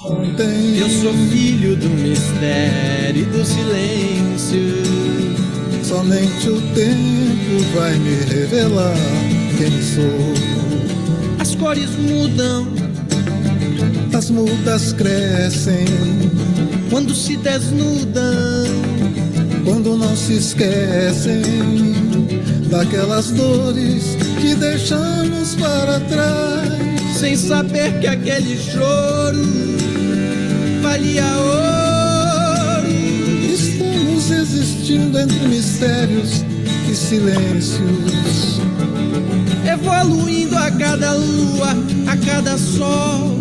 ontem. Eu sou filho do mistério e do silêncio. Somente o tempo vai me revelar quem sou. As cores mudam, As mudas crescem quando se desnudam. quando não se esquecem daquelas dores que deixamos para trás. Sem saber que aquele choro valia ouro. Estamos existindo entre mistérios e silêncios, Evoluindo a cada lua, a cada sol.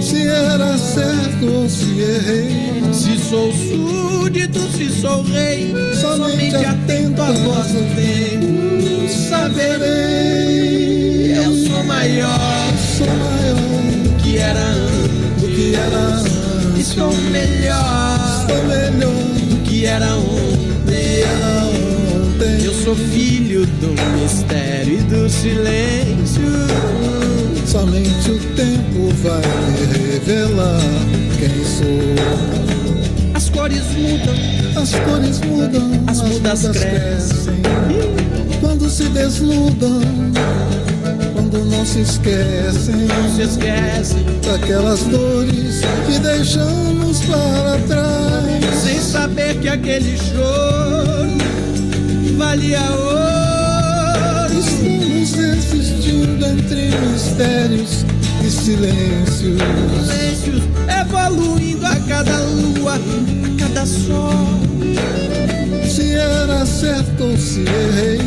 se era certo ou se errei. Se sou súdito, se sou rei, Somente atento à voz do tempo, saberei. Eu sou maior Sou maior que era antes, do que era antes. estou melhor Estou melhor do que era ontem. ontem. Eu sou filho do mistério e do silêncio. Somente o tempo vai me revelar quem sou. As cores mudam, As cores mudam, as mudas crescem. quando se desnudam, quando não se esquecem Não se esquece, daquelas dores que deixamos para trás. sem saber que aquele choro valia ouro. Estamos existindo entre mistérios e silêncios, Silêncios evoluindo a cada lua, a cada sol. se era certo ou se errei.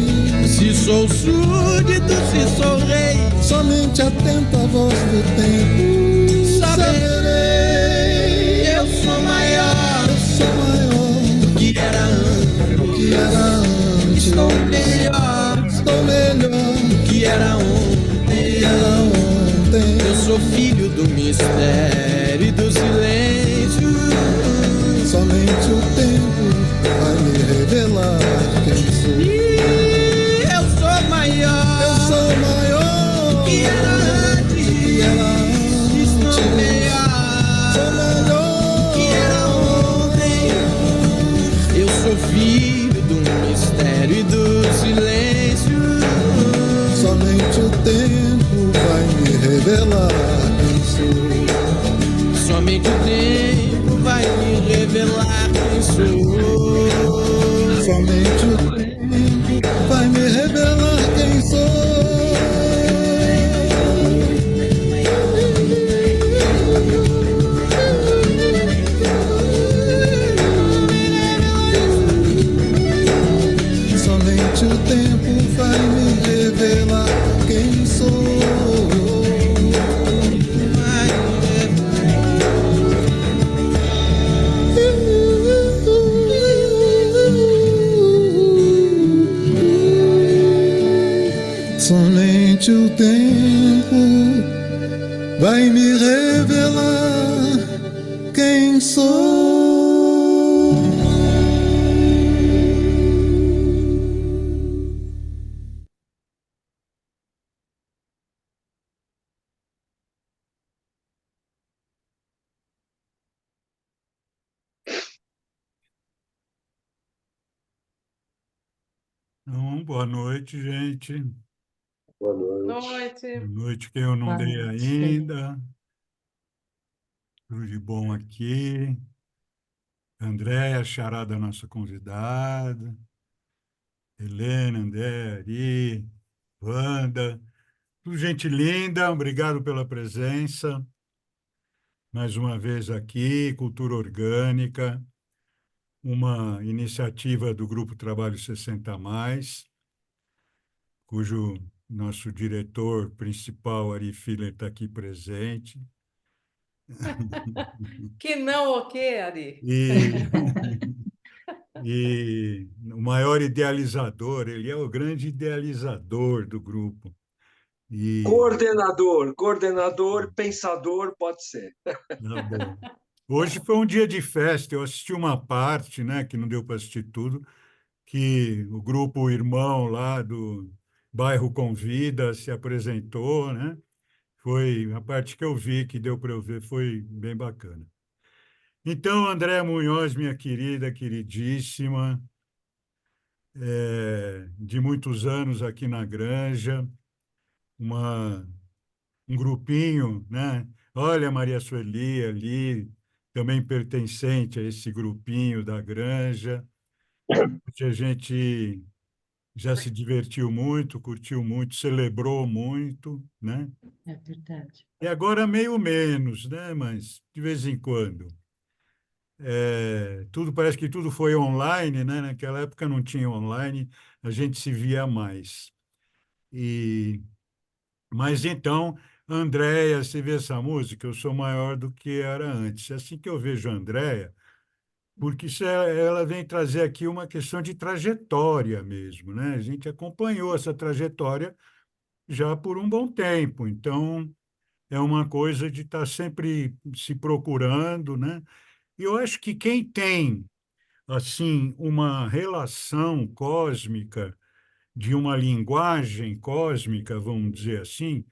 Se sou súdito, se sou rei, Somente atento à voz do tempo, saberei. Eu sou maior Sou maior que era antes, do que era antes. estou melhor Estou melhor que era do ontem. que era ontem. Eu sou filho do mistério e do silêncio. Somente o tempo vai me revelar quem sou. E eu sou maior Eu sou maior que era do que antes, era estou antes. melhor Sou melhor que era ontem. Eu sou filho do mistério e do silêncio. Somente o tempo vai me revelar quem sou. Somente o tempo vai me revelar quem sou. Somente o tempo vai me revelar quem sou. Somente o tempo vai me revelar quem sou. Vai Somente o tempo vai me revelar quem sou. Então, boa noite, gente. Boa noite. Boa Noite. noite, quem eu não Boa dei noite. ainda. Tudo de bom aqui. Andréa, xará da nossa convidada. Helena, André, Ari, Wanda. Tudo gente linda, obrigado pela presença. Mais uma vez aqui, Cultura Orgânica, uma iniciativa do Grupo Trabalho 60 Mais, cujo nosso diretor principal, Ari Filler, está aqui presente. Que não o quê, Ari? E, e o maior idealizador, ele é o grande idealizador do grupo. E, Coordenador, pensador, pode ser. tá bom. Hoje foi um dia de festa, eu assisti uma parte, né, que não deu para assistir tudo, que o grupo irmão lá do bairro Convida se apresentou, né? Foi a parte que eu vi, que deu para eu ver, foi bem bacana. Então, Andréa Munhoz, minha querida, queridíssima, de muitos anos aqui na Granja, uma, um grupinho, né? Olha, Maria Sueli ali, também pertencente a esse grupinho da Granja, que a gente já se divertiu muito, curtiu muito, celebrou muito, né? É verdade. E agora meio menos, né? Mas de vez em quando. Tudo parece que tudo foi online, né? Naquela época não tinha online, a gente se via mais. E mas então, Andréia, você vê essa música? Eu sou maior do que era antes. É assim que eu vejo a Andréia, porque ela vem trazer aqui uma questão de trajetória mesmo, né? A gente acompanhou essa trajetória já por um bom tempo, então é uma coisa de estar sempre se procurando, né? E eu acho que quem tem assim uma relação cósmica de uma linguagem cósmica, vamos dizer assim,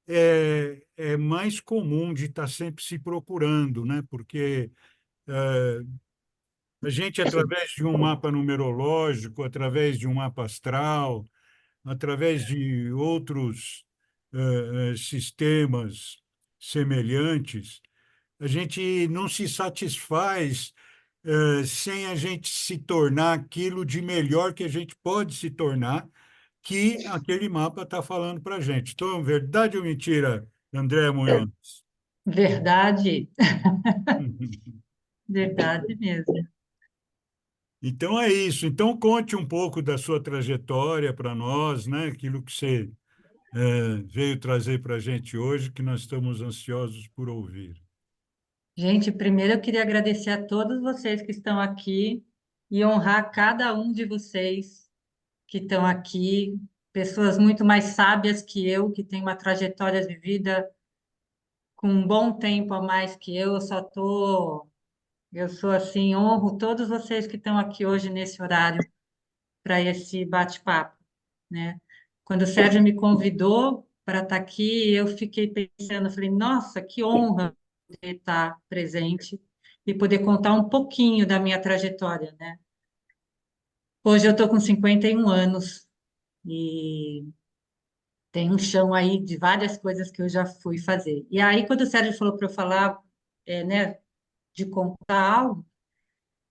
é mais comum de estar sempre se procurando, né? Porque a gente, através de um mapa numerológico, através de um mapa astral, através de outros sistemas semelhantes, a gente não se satisfaz sem a gente se tornar aquilo de melhor que a gente pode se tornar, que aquele mapa está falando para a gente. Então, verdade ou mentira, André Munhoz? Verdade, verdade mesmo. Então é isso. Então conte um pouco da sua trajetória para nós, né? Aquilo que você veio trazer para a gente hoje, que nós estamos ansiosos por ouvir. Gente, primeiro eu queria agradecer a todos vocês que estão aqui e honrar cada um de vocês que estão aqui, pessoas muito mais sábias que eu, que têm uma trajetória de vida com um bom tempo a mais que eu sou assim, honro todos vocês que estão aqui hoje nesse horário para esse bate-papo, né? Quando o Sérgio me convidou para estar aqui, eu fiquei pensando, falei, nossa, que honra poder estar presente e poder contar um pouquinho da minha trajetória, né? Hoje eu estou com 51 anos e tem um chão aí de várias coisas que eu já fui fazer. E aí, quando o Sérgio falou para eu falar, né, de contar algo,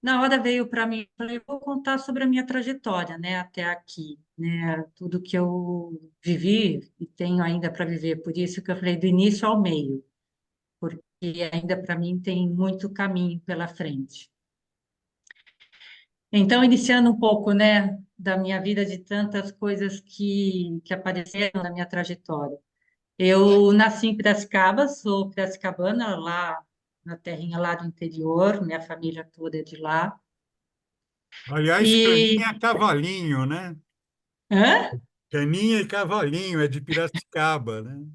na hora veio para mim, eu falei, eu vou contar sobre a minha trajetória, né, até aqui, né, tudo que eu vivi e tenho ainda para viver. Por isso que eu falei do início ao meio, porque ainda para mim tem muito caminho pela frente. Então, iniciando um pouco, né, da minha vida, de tantas coisas que apareceram na minha trajetória. Eu nasci em Piracicaba, sou piracicabana, lá na terrinha lá do interior, minha família toda é de lá. Aliás, E Caninha é cavalinho, né? hã? Caninha e cavalinho, é de Piracicaba, né?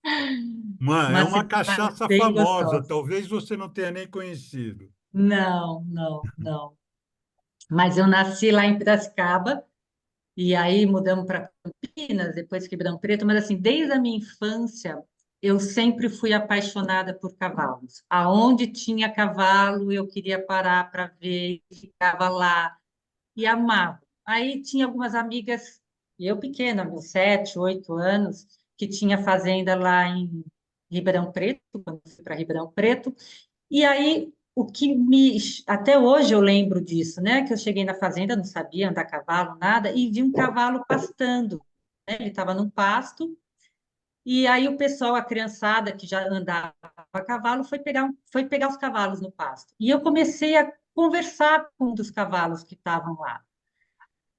É Uma uma cidade cachaça bem famosa, gostosa. talvez você não tenha nem conhecido. Não, não, não. Mas eu nasci lá em Piracicaba e aí mudamos para Campinas, depois Ribeirão Preto, mas assim, desde a minha infância eu sempre fui apaixonada por cavalos. Aonde tinha cavalo, eu queria parar para ver, ficava lá e amava. Aí tinha algumas amigas, e eu pequena, meus 7, 8 anos, que tinha fazenda lá em Ribeirão Preto, quando eu fui para Ribeirão Preto, e aí o que me. Até hoje eu lembro disso, né? Que eu cheguei na fazenda, não sabia andar a cavalo, nada, e vi um cavalo pastando, né? Ele estava num pasto, e aí o pessoal, a criançada que já andava a cavalo, foi pegar os cavalos no pasto. E eu comecei a conversar com um dos cavalos que estavam lá.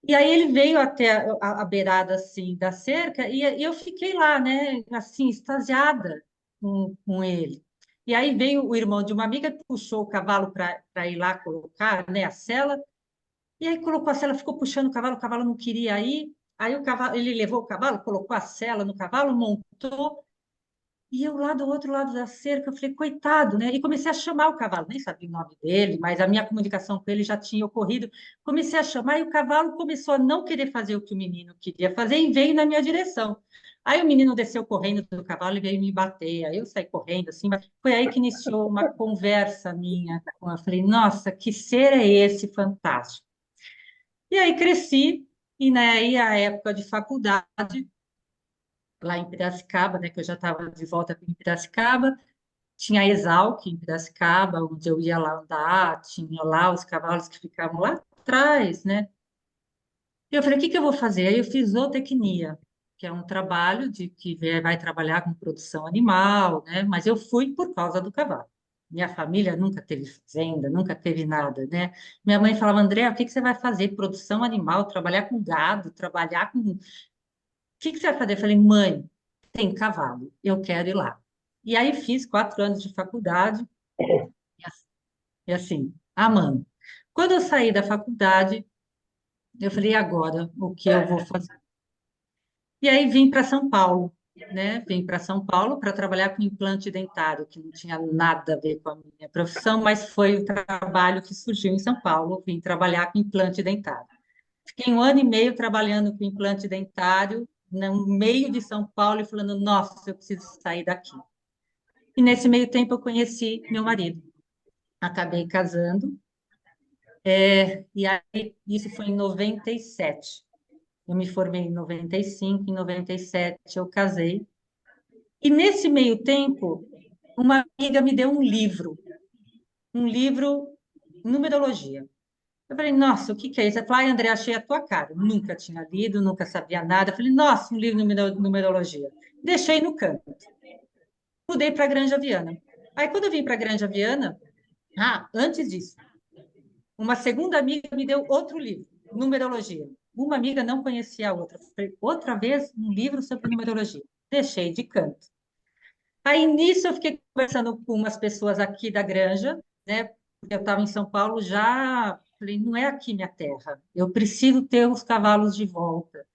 E aí ele veio até a beirada assim da cerca e eu fiquei lá, né, assim, extasiada com ele. E aí veio o irmão de uma amiga, puxou o cavalo para ir lá colocar, né, a sela, e aí colocou a sela, ficou puxando o cavalo não queria ir. Aí o cavalo, ele levou o cavalo, colocou a sela no cavalo, montou, e eu lá do outro lado da cerca, eu falei, coitado, né? E comecei a chamar o cavalo, nem sabia o nome dele, mas a minha comunicação com ele já tinha ocorrido. Comecei a chamar e o cavalo começou a não querer fazer o que o menino queria fazer e veio na minha direção. Aí o menino desceu correndo do cavalo e veio me bater. Aí eu saí correndo, assim, mas foi aí que iniciou uma conversa minha. Eu falei, nossa, que ser é esse fantástico? E aí cresci, e aí a época de faculdade, lá em Piracicaba, né, que eu já estava de volta em Piracicaba, tinha a Exalc em Piracicaba, onde eu ia lá andar, tinha lá os cavalos que ficavam lá atrás, né? E eu falei, o que que eu vou fazer? Aí eu fiz zootecnia, que é um trabalho de que vai trabalhar com produção animal, né? Mas eu fui por causa do cavalo. Minha família nunca teve fazenda, nunca teve nada, né? Minha mãe falava, André, o que que você vai fazer? Produção animal, trabalhar com gado, trabalhar com... O que que você vai fazer? Eu falei, mãe, tem cavalo, eu quero ir lá. E aí fiz 4 anos de faculdade, e assim, amando. Quando eu saí da faculdade, eu falei, e agora, o que eu vou fazer? E aí vim para São Paulo, né? Vim para São Paulo para trabalhar com implante dentário, que não tinha nada a ver com a minha profissão, mas foi o trabalho que surgiu em São Paulo. Vim trabalhar com implante dentário. Fiquei 1 ano e meio trabalhando com implante dentário no meio de São Paulo e falando, nossa, eu preciso sair daqui. E nesse meio tempo eu conheci meu marido. Acabei casando, e aí isso foi em 97. Eu me formei em 95, em 97 eu casei. E nesse meio tempo, uma amiga me deu um livro numerologia. Eu falei, nossa, o que que é isso? Ela falou, ai, André, achei a tua cara. Nunca tinha lido, nunca sabia nada. Eu falei, nossa, um livro de numerologia. Deixei no canto. Mudei para Granja Viana. Aí, quando eu vim para Granja Viana, antes disso, uma segunda amiga me deu outro livro, numerologia. Uma amiga não conhecia a outra. Falei, outra vez, um livro sobre numerologia. Deixei de canto. Aí, nisso, eu fiquei conversando com umas pessoas aqui da Granja, né? Porque eu estava em São Paulo já, falei, não é aqui minha terra, eu preciso ter os cavalos de volta.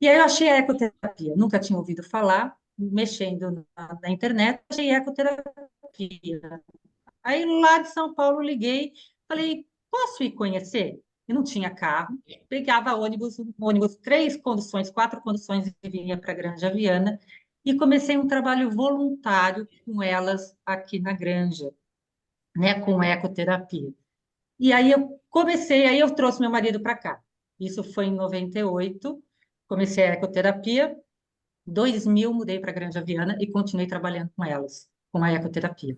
E aí eu achei a ecoterapia, nunca tinha ouvido falar, mexendo na internet, achei ecoterapia. Aí lá de São Paulo liguei, falei, posso ir conhecer? Eu não tinha carro, pegava ônibus 3 conduções, 4 conduções e vinha para Granja Viana, e comecei um trabalho voluntário com elas aqui na Granja, né, com ecoterapia. E aí aí eu trouxe meu marido para cá. Isso foi em 98, comecei a ecoterapia, 2000 mudei para Granja Viana e continuei trabalhando com elas, com a ecoterapia.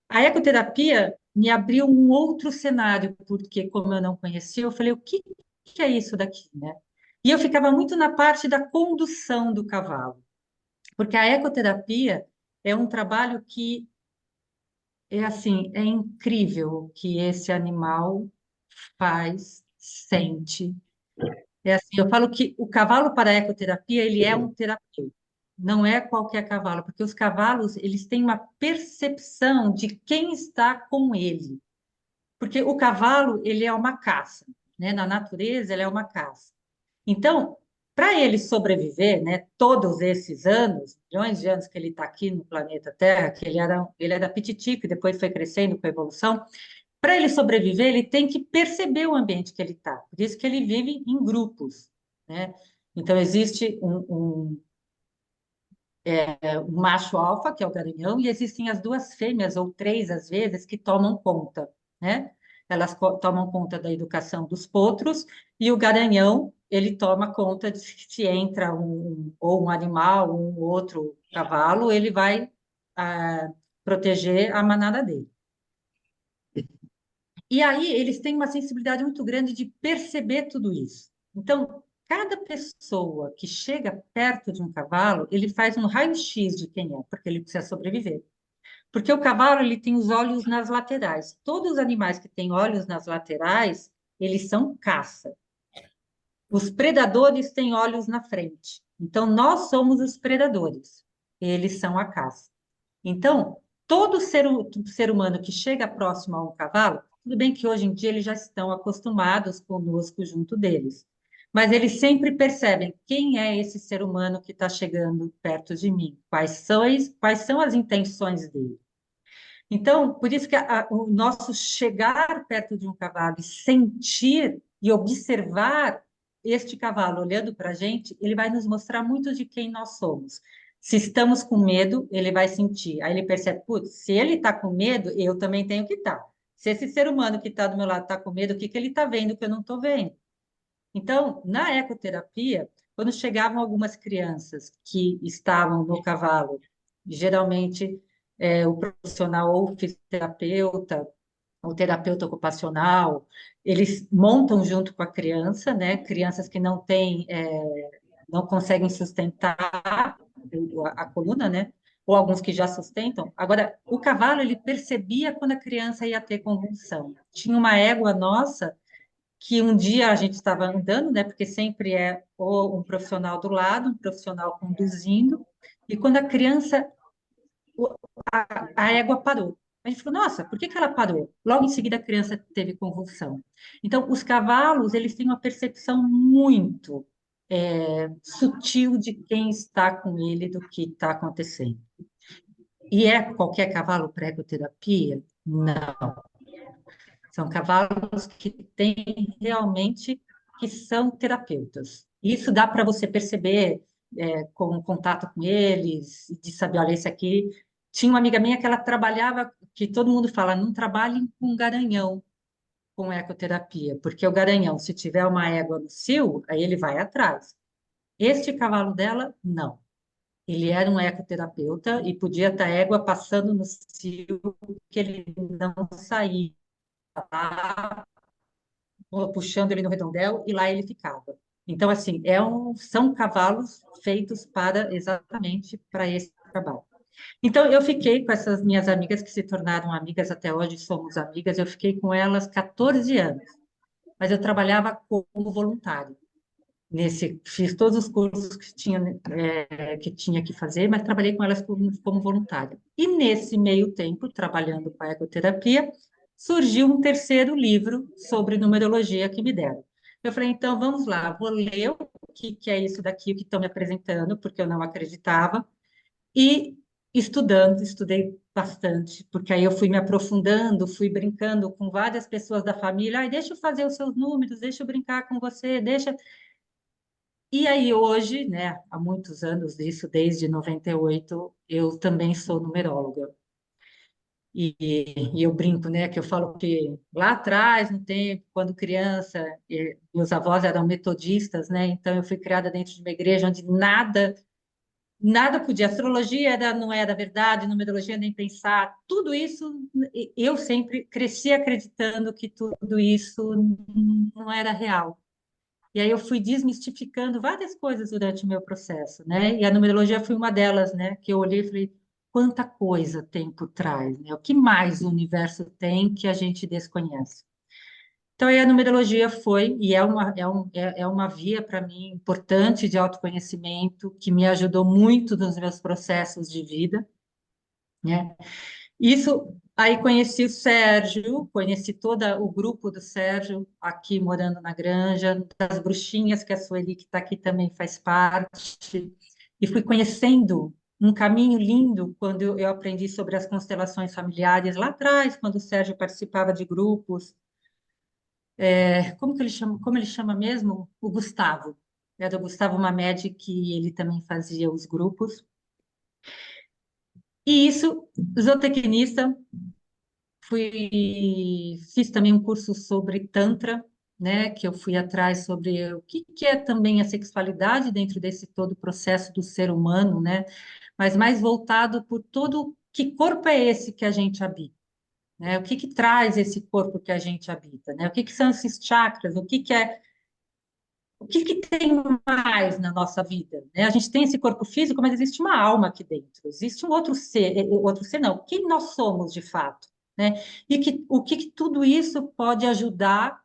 A ecoterapia me abriu um outro cenário, porque como eu não conhecia, eu falei, o que que é isso daqui, né? E eu ficava muito na parte da condução do cavalo, porque a ecoterapia é um trabalho que é assim, é incrível o que esse animal faz, sente. É assim, eu falo que o cavalo para a ecoterapia, ele é um terapeuta. Não é qualquer cavalo, porque os cavalos, eles têm uma percepção de quem está com ele. Porque o cavalo, ele é uma caça, né? Na natureza, ele é uma caça. Então, para ele sobreviver, né, todos esses anos, milhões de anos que ele está aqui no planeta Terra, que ele era pititico e depois foi crescendo com a evolução, para ele sobreviver, ele tem que perceber o ambiente que ele está. Por isso que ele vive em grupos, né? Então, existe um macho alfa, que é o garanhão, e existem as duas fêmeas, ou três, às vezes, que tomam conta, né? Elas tomam conta da educação dos potros, e o garanhão, ele toma conta de se entra ou um animal, um outro cavalo, ele vai proteger a manada dele. E aí eles têm uma sensibilidade muito grande de perceber tudo isso. Então, cada pessoa que chega perto de um cavalo, ele faz um raio-x de quem é, porque ele precisa sobreviver. Porque o cavalo, ele tem os olhos nas laterais. Todos os animais que têm olhos nas laterais, eles são caça. Os predadores têm olhos na frente. Então, nós somos os predadores. Eles são a caça. Então, todo ser humano que chega próximo a um cavalo, tudo bem que hoje em dia eles já estão acostumados conosco junto deles, mas eles sempre percebem quem é esse ser humano que está chegando perto de mim, quais são as intenções dele. Então, por isso que o nosso chegar perto de um cavalo e sentir e observar este cavalo olhando para a gente, ele vai nos mostrar muito de quem nós somos. Se estamos com medo, ele vai sentir. Aí ele percebe, putz, se ele está com medo, eu também tenho que estar. Se esse ser humano que está do meu lado está com medo, o que que ele está vendo que eu não estou vendo? Então, na ecoterapia, quando chegavam algumas crianças que estavam no cavalo, geralmente o profissional ou fisioterapeuta, o terapeuta ocupacional, eles montam junto com a criança, né? Crianças que não têm, não conseguem sustentar a coluna, né? Ou alguns que já sustentam. Agora, o cavalo, ele percebia quando a criança ia ter convulsão. Tinha uma égua nossa que um dia a gente estava andando, né? Porque sempre é ou um profissional do lado, um profissional conduzindo, e quando a criança, a égua parou. A gente falou, nossa, por que que ela parou? Logo em seguida a criança teve convulsão. Então, os cavalos, eles têm uma percepção muito sutil de quem está com ele, do que está acontecendo. E é qualquer cavalo para ecoterapia? Não. São cavalos que têm realmente, que são terapeutas. Isso dá para você perceber com o contato com eles, de saber, olha, esse aqui... Tinha uma amiga minha que ela trabalhava, que todo mundo fala, não trabalhem com garanhão, com ecoterapia, porque o garanhão, se tiver uma égua no cio, aí ele vai atrás. Este cavalo dela, não. Ele era um ecoterapeuta e podia estar a égua passando no cio, que ele não saía, puxando ele no redondel, e lá ele ficava. Então, assim, são cavalos feitos exatamente para esse trabalho. Então, eu fiquei com essas minhas amigas, que se tornaram amigas até hoje, somos amigas, eu fiquei com elas 14 anos, mas eu trabalhava como voluntária. Fiz todos os cursos que tinha que fazer, mas trabalhei com elas como voluntária. E nesse meio tempo, trabalhando com a ecoterapia, surgiu um terceiro livro sobre numerologia que me deram. Eu falei, então, vamos lá, vou ler o que é isso daqui, o que estão me apresentando, porque eu não acreditava, e estudei bastante, porque aí eu fui me aprofundando, fui brincando com várias pessoas da família, deixa eu fazer os seus números, deixa eu brincar com você, deixa... E aí hoje, né, há muitos anos disso, desde 98, eu também sou numeróloga. E eu brinco, né, que eu falo que lá atrás, no tempo, quando criança, meus avós eram metodistas, né, então eu fui criada dentro de uma igreja onde nada podia, astrologia não era verdade, numerologia nem pensar, tudo isso, eu sempre cresci acreditando que tudo isso não era real. E aí eu fui desmistificando várias coisas durante o meu processo, né? E a numerologia foi uma delas, né? Que eu olhei e falei, quanta coisa tem por trás, né? O que mais o universo tem que a gente desconhece? Então, aí a numerologia foi, e é uma via para mim importante de autoconhecimento, que me ajudou muito nos meus processos de vida, né? Isso, aí conheci o Sérgio, conheci todo o grupo do Sérgio, aqui morando na Granja, das bruxinhas, que a Sueli, que está aqui, também faz parte, e fui conhecendo um caminho lindo quando eu aprendi sobre as constelações familiares, lá atrás, quando o Sérgio participava de grupos. Como ele chama mesmo? O Gustavo. Era o Gustavo Mamed, que ele também fazia os grupos. E isso, zootecnista, fiz também um curso sobre Tantra, né, que eu fui atrás sobre o que é também a sexualidade dentro desse todo processo do ser humano, né, mas mais voltado por todo, que corpo é esse que a gente habita, né, o que traz esse corpo que a gente habita, né, o que são esses chakras, o que tem mais na nossa vida, né? A gente tem esse corpo físico, mas existe uma alma aqui dentro, existe um outro ser não, quem nós somos de fato, né? E o que tudo isso pode ajudar,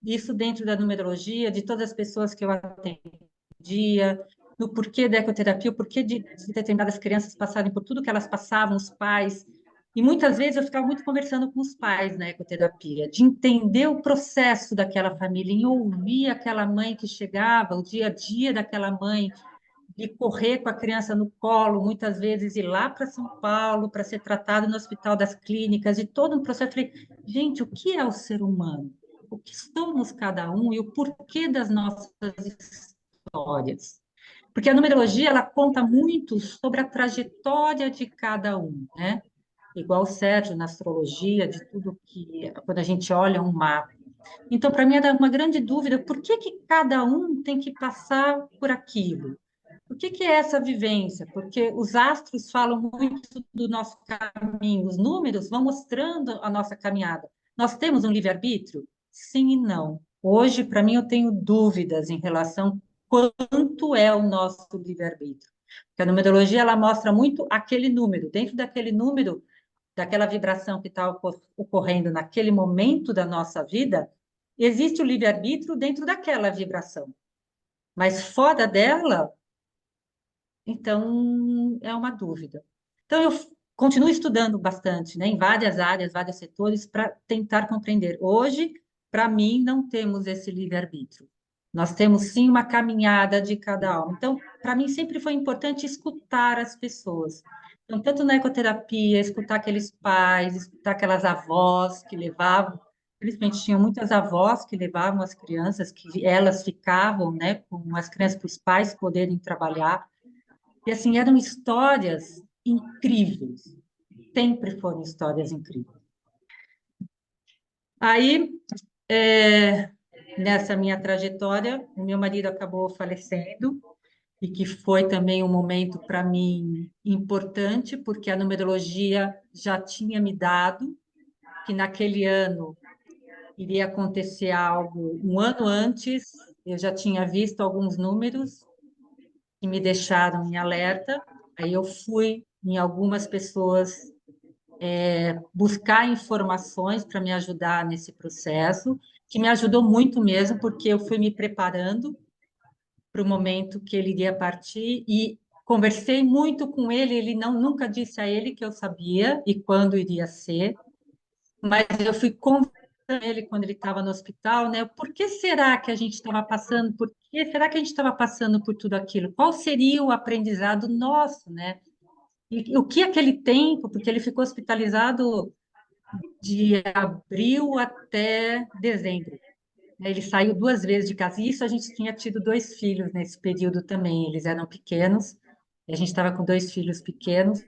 isso dentro da numerologia, de todas as pessoas que eu atendia, no porquê da ecoterapia, o porquê de determinadas crianças passarem por tudo que elas passavam, os pais. E muitas vezes eu ficava muito conversando com os pais na ecoterapia, de entender o processo daquela família, em ouvir aquela mãe que chegava, o dia a dia daquela mãe, de correr com a criança no colo, muitas vezes ir lá para São Paulo para ser tratado no Hospital das Clínicas, e todo um processo. Eu falei, gente, o que é o ser humano? o que somos cada um e o porquê das nossas histórias. Porque a numerologia, ela conta muito sobre a trajetória de cada um, né? Igual o Sérgio na astrologia, de tudo que, quando a gente olha um mapa. Então, para mim, era uma grande dúvida, por que que cada um tem que passar por aquilo? O que que é essa vivência? Porque os astros falam muito do nosso caminho, os números vão mostrando a nossa caminhada. Nós temos um livre-arbítrio? Sim e não. Hoje, para mim, eu tenho dúvidas em relação quanto é o nosso livre-arbítrio. Porque a numerologia, ela mostra muito aquele número. Dentro daquele número, daquela vibração que está ocorrendo naquele momento da nossa vida, existe o livre-arbítrio dentro daquela vibração. Mas fora dela, então, é uma dúvida. Então, eu continuo estudando bastante, né, em várias áreas, vários setores, para tentar compreender. Hoje, para mim, não temos esse livre-arbítrio. Nós temos, sim, uma caminhada de cada alma. Então, para mim, sempre foi importante escutar as pessoas. Então, tanto na ecoterapia, escutar aqueles pais, escutar aquelas avós que levavam, principalmente tinham muitas avós que levavam as crianças, que elas ficavam, né, com as crianças para os pais poderem trabalhar. E assim, eram histórias incríveis. Sempre foram histórias incríveis. Aí, nessa minha trajetória, o meu marido acabou falecendo, e que foi também um momento para mim importante, porque a numerologia já tinha me dado que naquele ano iria acontecer algo um ano antes, eu já tinha visto alguns números que me deixaram em alerta. Aí eu fui em algumas pessoas buscar informações para me ajudar nesse processo, que me ajudou muito mesmo, porque eu fui me preparando para o momento que ele iria partir e conversei muito com ele. Ele nunca disse a ele que eu sabia e quando iria ser, mas eu fui conversando com ele quando ele estava no hospital, né? Por que será que a gente estava passando? Por que será que a gente estava passando por tudo aquilo? Qual seria o aprendizado nosso, né? E o que aquele tempo, porque ele ficou hospitalizado de abril até dezembro, né? Ele saiu 2 vezes de casa. E isso a gente tinha tido 2 filhos nesse período também. Eles eram pequenos. E a gente estava com 2 filhos pequenos.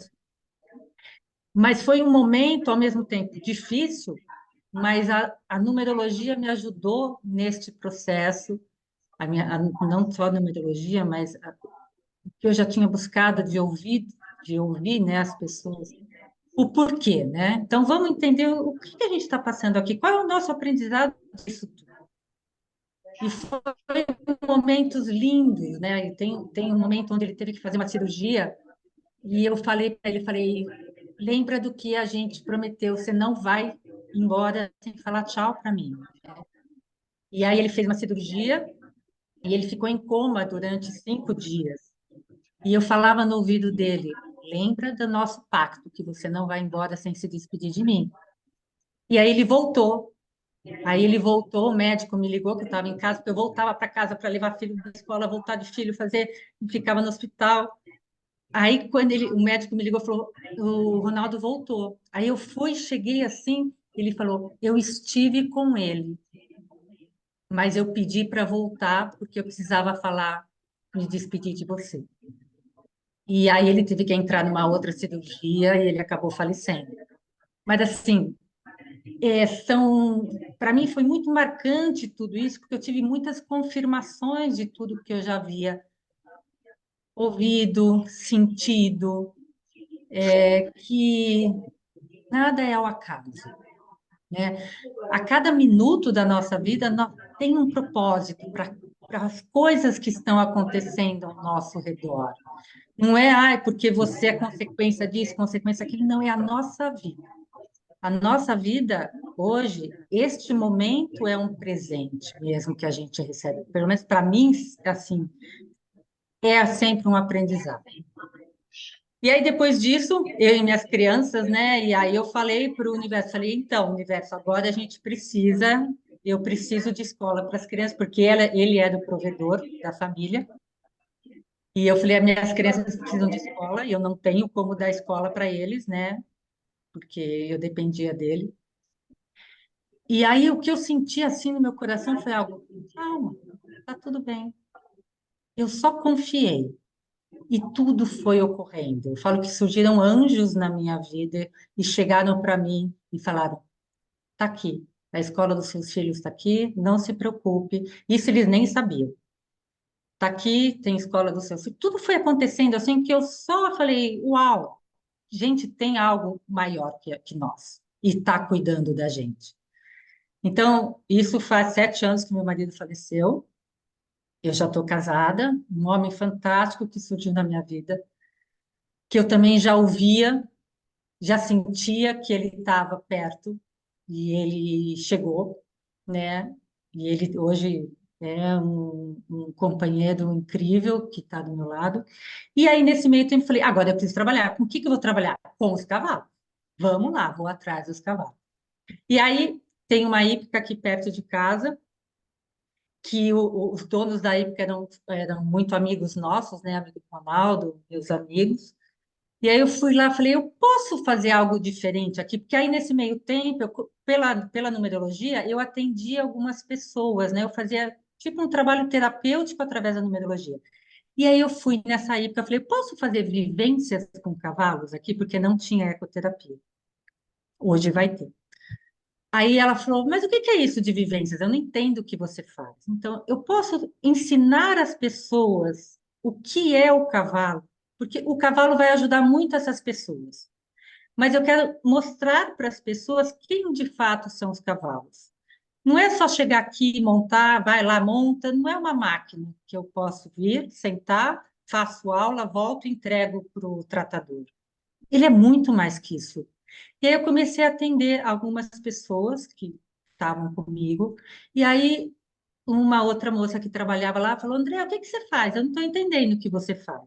Mas foi um momento, ao mesmo tempo, difícil, mas a numerologia me ajudou neste processo, não só a numerologia, mas o que eu já tinha buscado de ouvir, né, as pessoas, o porquê, né? Então, vamos entender o que a gente está passando aqui, qual é o nosso aprendizado disso tudo. E foi momentos lindos, né? E tem um momento onde ele teve que fazer uma cirurgia, e eu falei para ele, falei, lembra do que a gente prometeu, você não vai embora sem falar tchau para mim. E aí ele fez uma cirurgia e ele ficou em coma durante 5 dias. E eu falava no ouvido dele, lembra do nosso pacto, que você não vai embora sem se despedir de mim. E aí ele voltou. Aí ele voltou, o médico me ligou que eu estava em casa, porque eu voltava para casa para levar filho da escola, voltar de filho, ficava no hospital. Aí, quando o médico me ligou, falou, o Ronaldo voltou. Aí eu fui, cheguei assim, ele falou, eu estive com ele, mas eu pedi para voltar porque eu precisava falar, me despedir de você. E aí ele teve que entrar numa outra cirurgia e ele acabou falecendo. Mas assim, para mim foi muito marcante tudo isso, porque eu tive muitas confirmações de tudo que eu já havia ouvido, sentido, que nada é ao acaso, né? A cada minuto da nossa vida tem um propósito para as coisas que estão acontecendo ao nosso redor. Não é, porque você é consequência disso, consequência daquilo, não, é a nossa vida. A nossa vida, hoje, este momento é um presente mesmo que a gente recebe. Pelo menos para mim, assim, é sempre um aprendizado. E aí, depois disso, eu e minhas crianças, né? E aí eu falei para o universo, falei, então, universo, agora eu preciso de escola para as crianças, porque ele é do provedor da família. E eu falei, as minhas crianças precisam de escola, e eu não tenho como dar escola para eles, né? Porque eu dependia dele. E aí o que eu senti assim no meu coração foi algo, calma, tá tudo bem. Eu só confiei e tudo foi ocorrendo. Eu falo que surgiram anjos na minha vida e chegaram para mim e falaram: tá aqui, a escola dos seus filhos está aqui, não se preocupe. Isso eles nem sabiam. Tá aqui, tem escola dos seus filhos. Tudo foi acontecendo assim que eu só falei: uau, gente, tem algo maior que nós e está cuidando da gente. Então, isso faz 7 anos que meu marido faleceu. Eu já estou casada, um homem fantástico que surgiu na minha vida, que eu também já ouvia, já sentia que ele estava perto e ele chegou, né? E ele hoje é um companheiro incrível que está do meu lado. E aí, nesse meio tempo, eu falei: agora eu preciso trabalhar. Com o que que eu vou trabalhar? Com os cavalos. Vamos lá, vou atrás dos cavalos. E aí, tem uma hípica aqui perto de casa, que os donos da hípica eram muito amigos nossos, né? Amigo do Ronaldo, meus amigos. E aí eu fui lá, falei: eu posso fazer algo diferente aqui? Porque aí nesse meio tempo, pela numerologia, eu atendia algumas pessoas, né? Eu fazia tipo um trabalho terapêutico através da numerologia. E aí eu fui nessa época, falei: posso fazer vivências com cavalos aqui? Porque não tinha ecoterapia. Hoje vai ter. Aí ela falou: mas o que que é isso de vivências? Eu não entendo o que você faz. Então, eu posso ensinar as pessoas o que é o cavalo, porque o cavalo vai ajudar muito essas pessoas. Mas eu quero mostrar para as pessoas quem de fato são os cavalos. Não é só chegar aqui e montar, vai lá, monta, não é uma máquina que eu posso vir, sentar, faço aula, volto e entrego para o tratador. Ele é muito mais que isso. E aí eu comecei a atender algumas pessoas que estavam comigo, e aí uma outra moça que trabalhava lá falou: André, o que que você faz? Eu não estou entendendo o que você faz.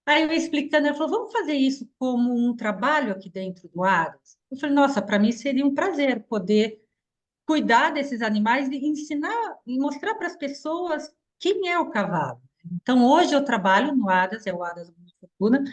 Aí eu explicando, ela falou: vamos fazer isso como um trabalho aqui dentro do Aras? Eu falei: nossa, para mim seria um prazer poder cuidar desses animais e ensinar e mostrar para as pessoas quem é o cavalo. Então, hoje eu trabalho no Aras, é o Aras Mundo Fortuna,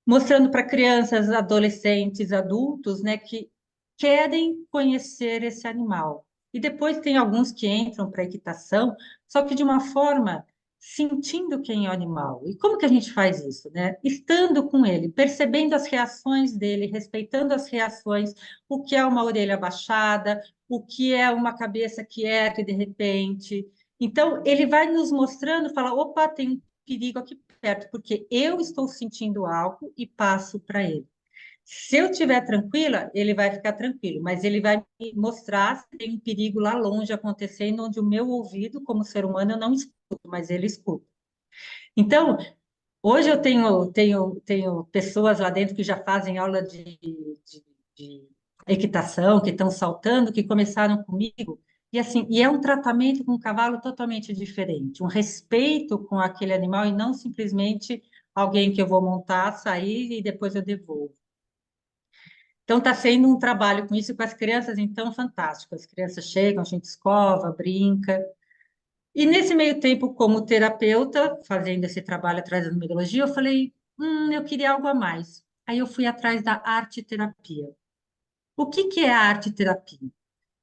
mostrando para crianças, adolescentes, adultos, né, que querem conhecer esse animal. E depois tem alguns que entram para a equitação, só que de uma forma sentindo quem é o animal. E como que a gente faz isso, né? Estando com ele, percebendo as reações dele, respeitando as reações, o que é uma orelha baixada, o que é uma cabeça que ergue de repente. Então, ele vai nos mostrando, fala: opa, tem um perigo aqui perto, porque eu estou sentindo algo e passo para ele. Se eu estiver tranquila, ele vai ficar tranquilo, mas ele vai me mostrar se tem um perigo lá longe acontecendo, onde o meu ouvido, como ser humano, eu não escuto, mas ele escuta. Então, hoje eu tenho pessoas lá dentro que já fazem aula de equitação, que estão saltando, que começaram comigo, e assim, e é um tratamento com o cavalo totalmente diferente, um respeito com aquele animal e não simplesmente alguém que eu vou montar, sair e depois eu devolvo. Então, está sendo um trabalho com isso com as crianças, então, fantástico. As crianças chegam, a gente escova, brinca. E nesse meio tempo, como terapeuta, fazendo esse trabalho atrás da numerologia, eu falei: eu queria algo a mais. Aí eu fui atrás da arte-terapia. O que que é a arte-terapia?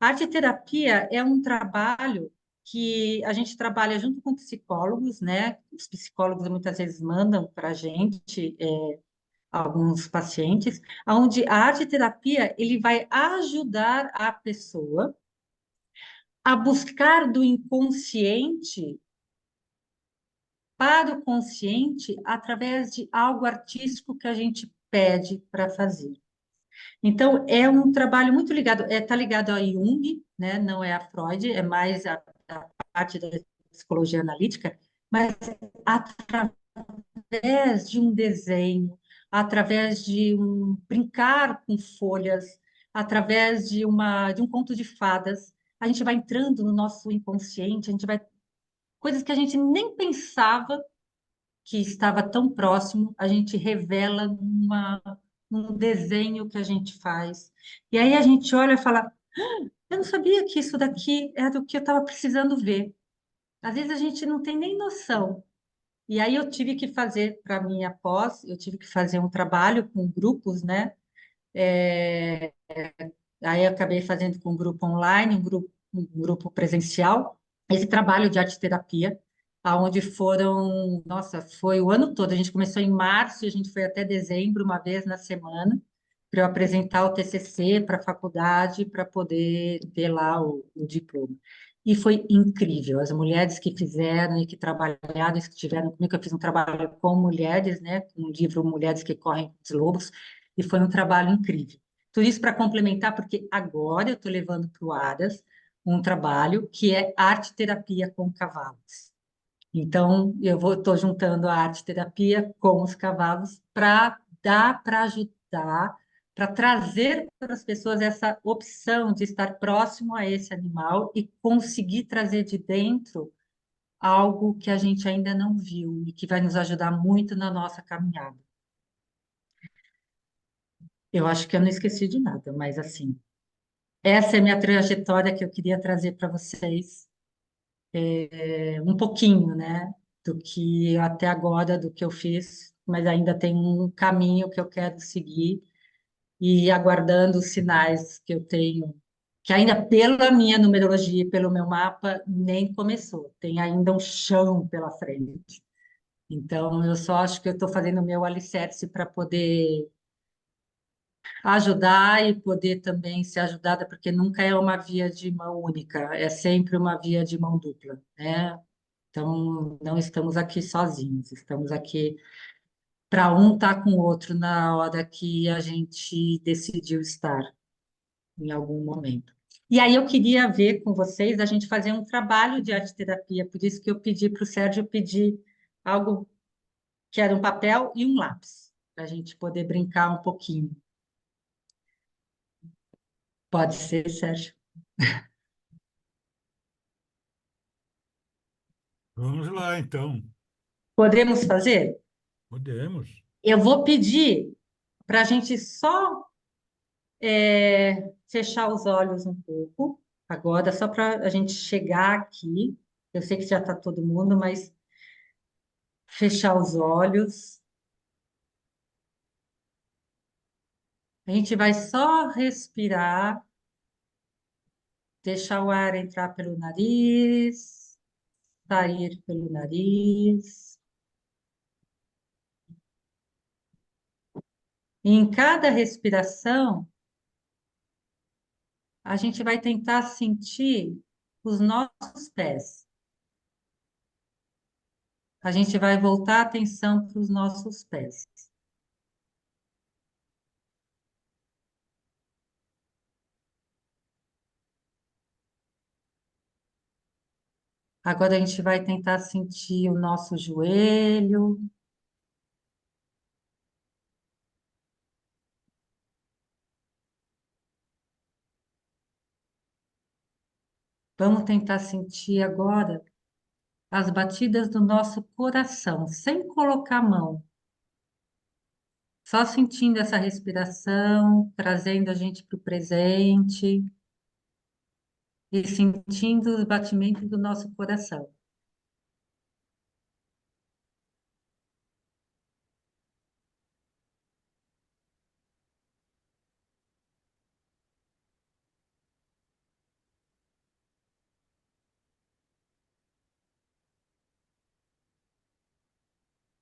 A arte-terapia é um trabalho que a gente trabalha junto com psicólogos, né? Os psicólogos muitas vezes mandam para a gente alguns pacientes, onde a arte-terapia ele vai ajudar a pessoa a buscar do inconsciente para o consciente através de algo artístico que a gente pede para fazer. Então, é um trabalho muito ligado, está ligado a Jung, né? Não é a Freud, é mais a parte da psicologia analítica, mas através de um desenho, através de um brincar com folhas, através de um conto de fadas, a gente vai entrando no nosso inconsciente, a gente vai coisas que a gente nem pensava que estava tão próximo, a gente revela num desenho que a gente faz. E aí a gente olha e fala: eu não sabia que isso daqui era o que eu estava precisando ver. Às vezes a gente não tem nem noção. E aí eu tive que fazer, para minha pós, eu tive que fazer um trabalho com grupos, né? Aí eu acabei fazendo com um grupo online, um grupo presencial, esse trabalho de arte terapia, aonde foram, nossa, foi o ano todo. A gente começou em março e a gente foi até dezembro, uma vez na semana, para eu apresentar o TCC para a faculdade, para poder ter lá o diploma. E foi incrível. As mulheres que fizeram e que trabalharam, e que estiveram comigo, eu fiz um trabalho com mulheres, né, com o livro Mulheres que Correm com os Lobos, e foi um trabalho incrível. Tudo isso para complementar, porque agora eu estou levando para o Aras um trabalho que é arte-terapia com cavalos. Então, estou juntando a arte-terapia com os cavalos para dar, para ajudar, para trazer para as pessoas essa opção de estar próximo a esse animal e conseguir trazer de dentro algo que a gente ainda não viu e que vai nos ajudar muito na nossa caminhada. Eu acho que eu não esqueci de nada, mas assim, essa é a minha trajetória que eu queria trazer para vocês, um pouquinho, né, do que até agora, do que eu fiz, mas ainda tem um caminho que eu quero seguir e aguardando os sinais que eu tenho, que ainda pela minha numerologia, e pelo meu mapa, nem começou, tem ainda um chão pela frente. Então, eu só acho que eu estou fazendo o meu alicerce para poder ajudar e poder também ser ajudada, porque nunca é uma via de mão única, é sempre uma via de mão dupla, né? Então, não estamos aqui sozinhos, estamos aqui para um estar com o outro na hora que a gente decidiu estar, em algum momento. E aí eu queria ver com vocês a gente fazer um trabalho de arte terapia, por isso que eu pedi para o Sérgio pedir algo que era um papel e um lápis, para a gente poder brincar um pouquinho. Pode ser, Sérgio? Vamos lá, então. Podemos fazer? Podemos. Eu vou pedir para a gente só fechar os olhos um pouco, agora, só para a gente chegar aqui. Eu sei que já está todo mundo, mas fechar os olhos. A gente vai só respirar, deixar o ar entrar pelo nariz, sair pelo nariz. E em cada respiração, a gente vai tentar sentir os nossos pés. A gente vai voltar a atenção para os nossos pés. Agora a gente vai tentar sentir o nosso joelho. Vamos tentar sentir agora as batidas do nosso coração, sem colocar a mão. Só sentindo essa respiração, trazendo a gente para o presente e sentindo os batimentos do nosso coração.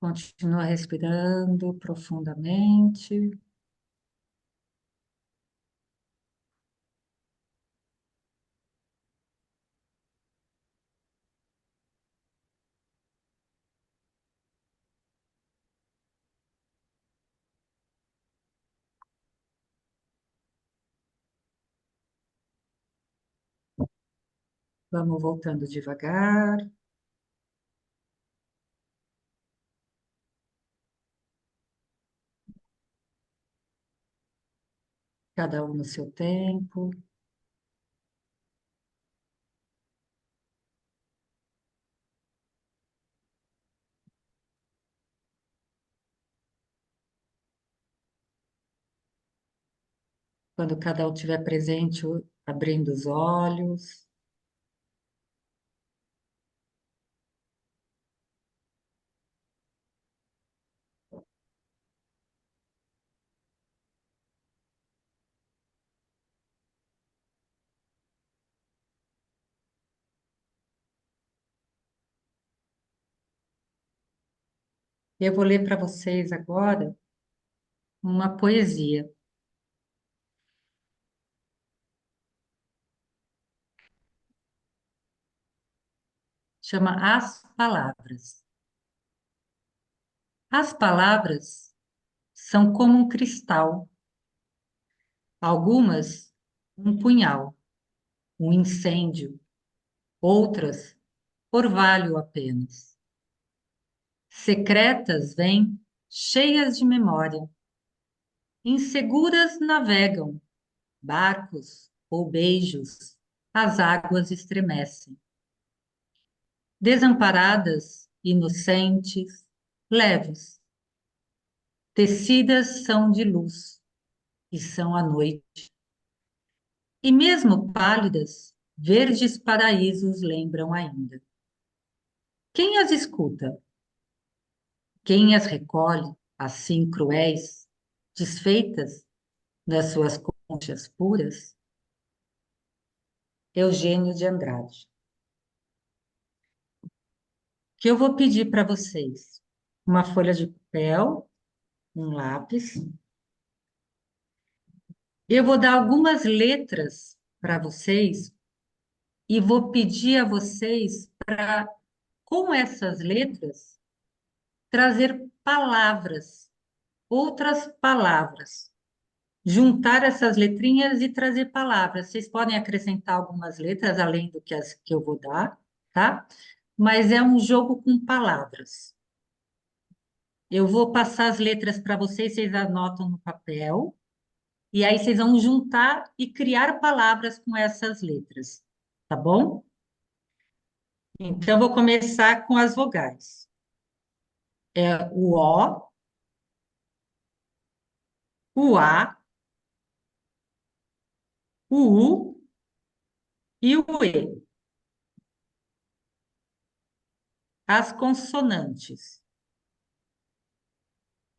Continua respirando profundamente. Vamos voltando devagar. Cada um no seu tempo. Quando cada um estiver presente, abrindo os olhos. Eu vou ler para vocês agora uma poesia. Chama As Palavras. As palavras são como um cristal, algumas um punhal, um incêndio, outras orvalho apenas. Secretas vêm, cheias de memória, inseguras navegam, barcos ou beijos, as águas estremecem. Desamparadas, inocentes, leves, tecidas são de luz e são a noite. E mesmo pálidas, verdes paraísos lembram ainda. Quem as escuta? Quem as recolhe, assim cruéis, desfeitas das suas conchas puras? Eugênio de Andrade. Que eu vou pedir para vocês uma folha de papel, um lápis. Eu vou dar algumas letras para vocês e vou pedir a vocês para, com essas letras, trazer palavras, outras palavras. Juntar essas letrinhas e trazer palavras. Vocês podem acrescentar algumas letras além do que as que eu vou dar, tá? Mas é um jogo com palavras. Eu vou passar as letras para vocês, vocês anotam no papel, e aí vocês vão juntar e criar palavras com essas letras, tá bom? Então, eu vou começar com as vogais. É o O, o A, o U e o E. As consonantes.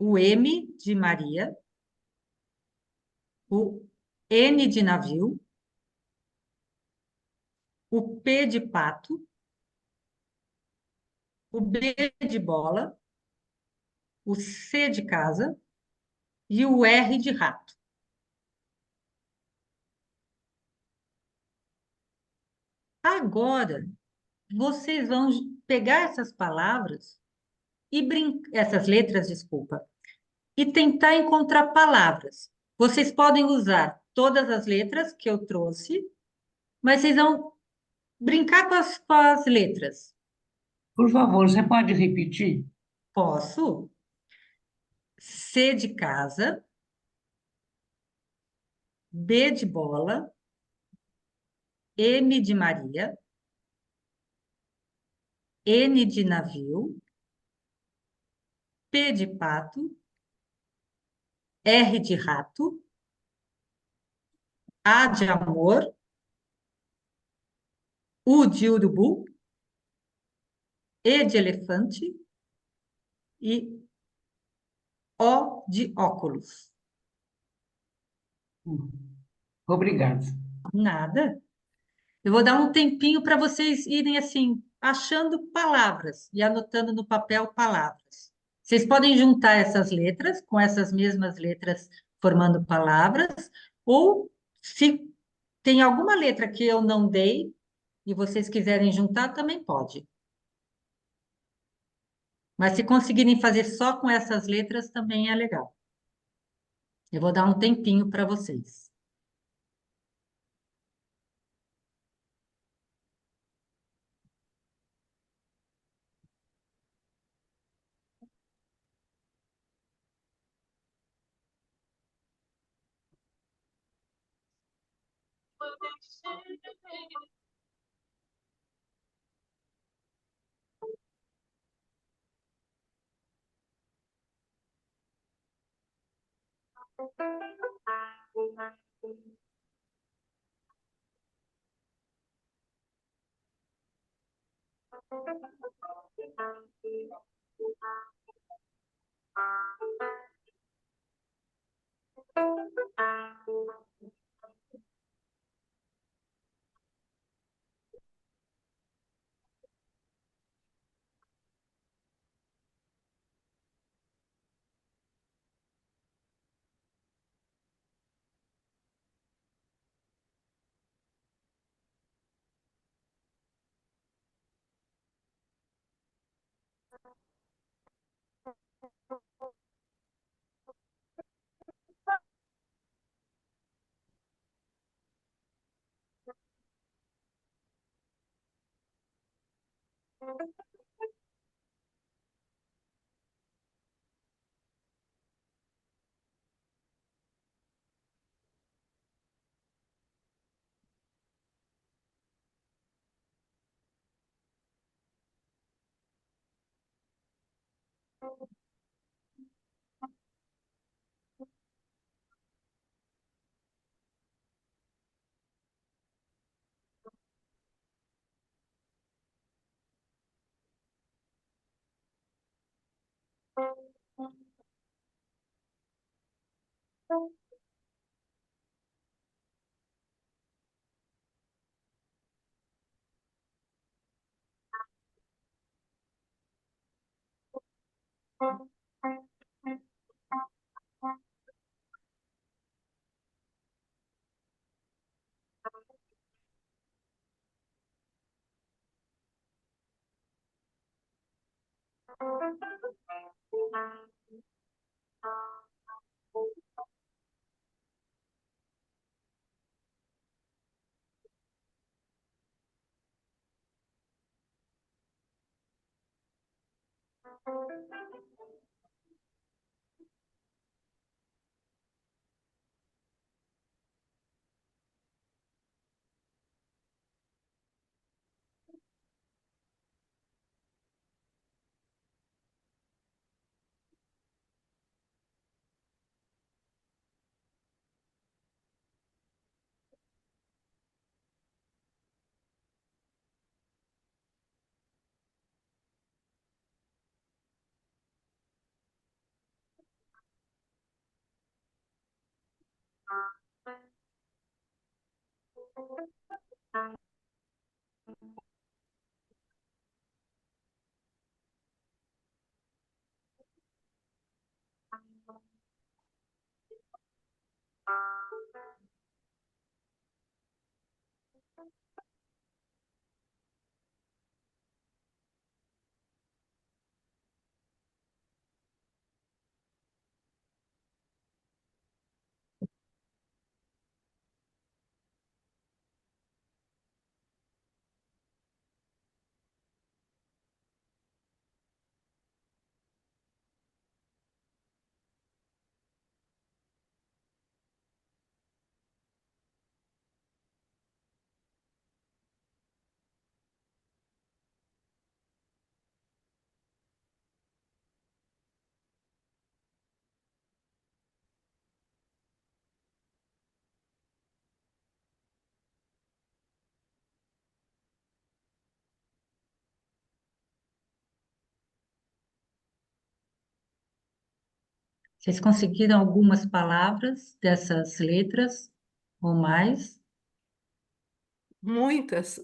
O M de Maria, o N de navio, o P de pato, o B de bola, o C de casa e o R de rato. Agora, vocês vão pegar essas palavras e essas letras, desculpa, e tentar encontrar palavras. Vocês podem usar todas as letras que eu trouxe, mas vocês vão brincar com as letras. Por favor, você pode repetir? Posso? C de casa, B de bola, M de Maria, N de navio, P de pato, R de rato, A de amor, U de urubu, E de elefante e O de óculos. Obrigada. Nada. Eu vou dar um tempinho para vocês irem assim, achando palavras e anotando no papel palavras. Vocês podem juntar essas letras com essas mesmas letras formando palavras, ou se tem alguma letra que eu não dei e vocês quiserem juntar, também pode. Mas se conseguirem fazer só com essas letras, também é legal. Eu vou dar um tempinho para vocês. Vocês conseguiram algumas palavras dessas letras ou mais? Muitas.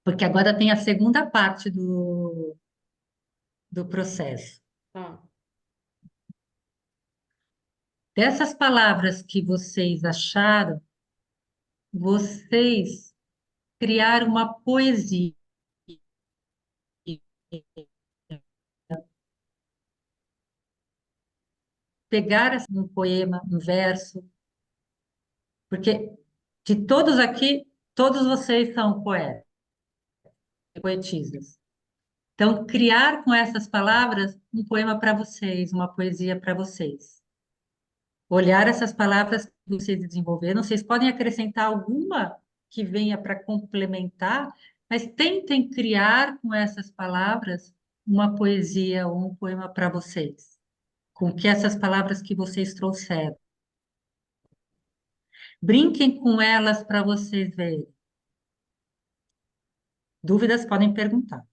Porque agora tem a segunda parte do processo. Ah, Dessas palavras que vocês acharam, vocês criaram uma poesia. Pegaram assim, um poema, um verso, porque de todos aqui, todos vocês são poetas, poetisas. Então, criar com essas palavras um poema para vocês, uma poesia para vocês. Olhar essas palavras que vocês desenvolveram, vocês podem acrescentar alguma que venha para complementar, mas tentem criar com essas palavras uma poesia ou um poema para vocês, com que essas palavras que vocês trouxeram. Brinquem com elas para vocês verem. Dúvidas podem perguntar.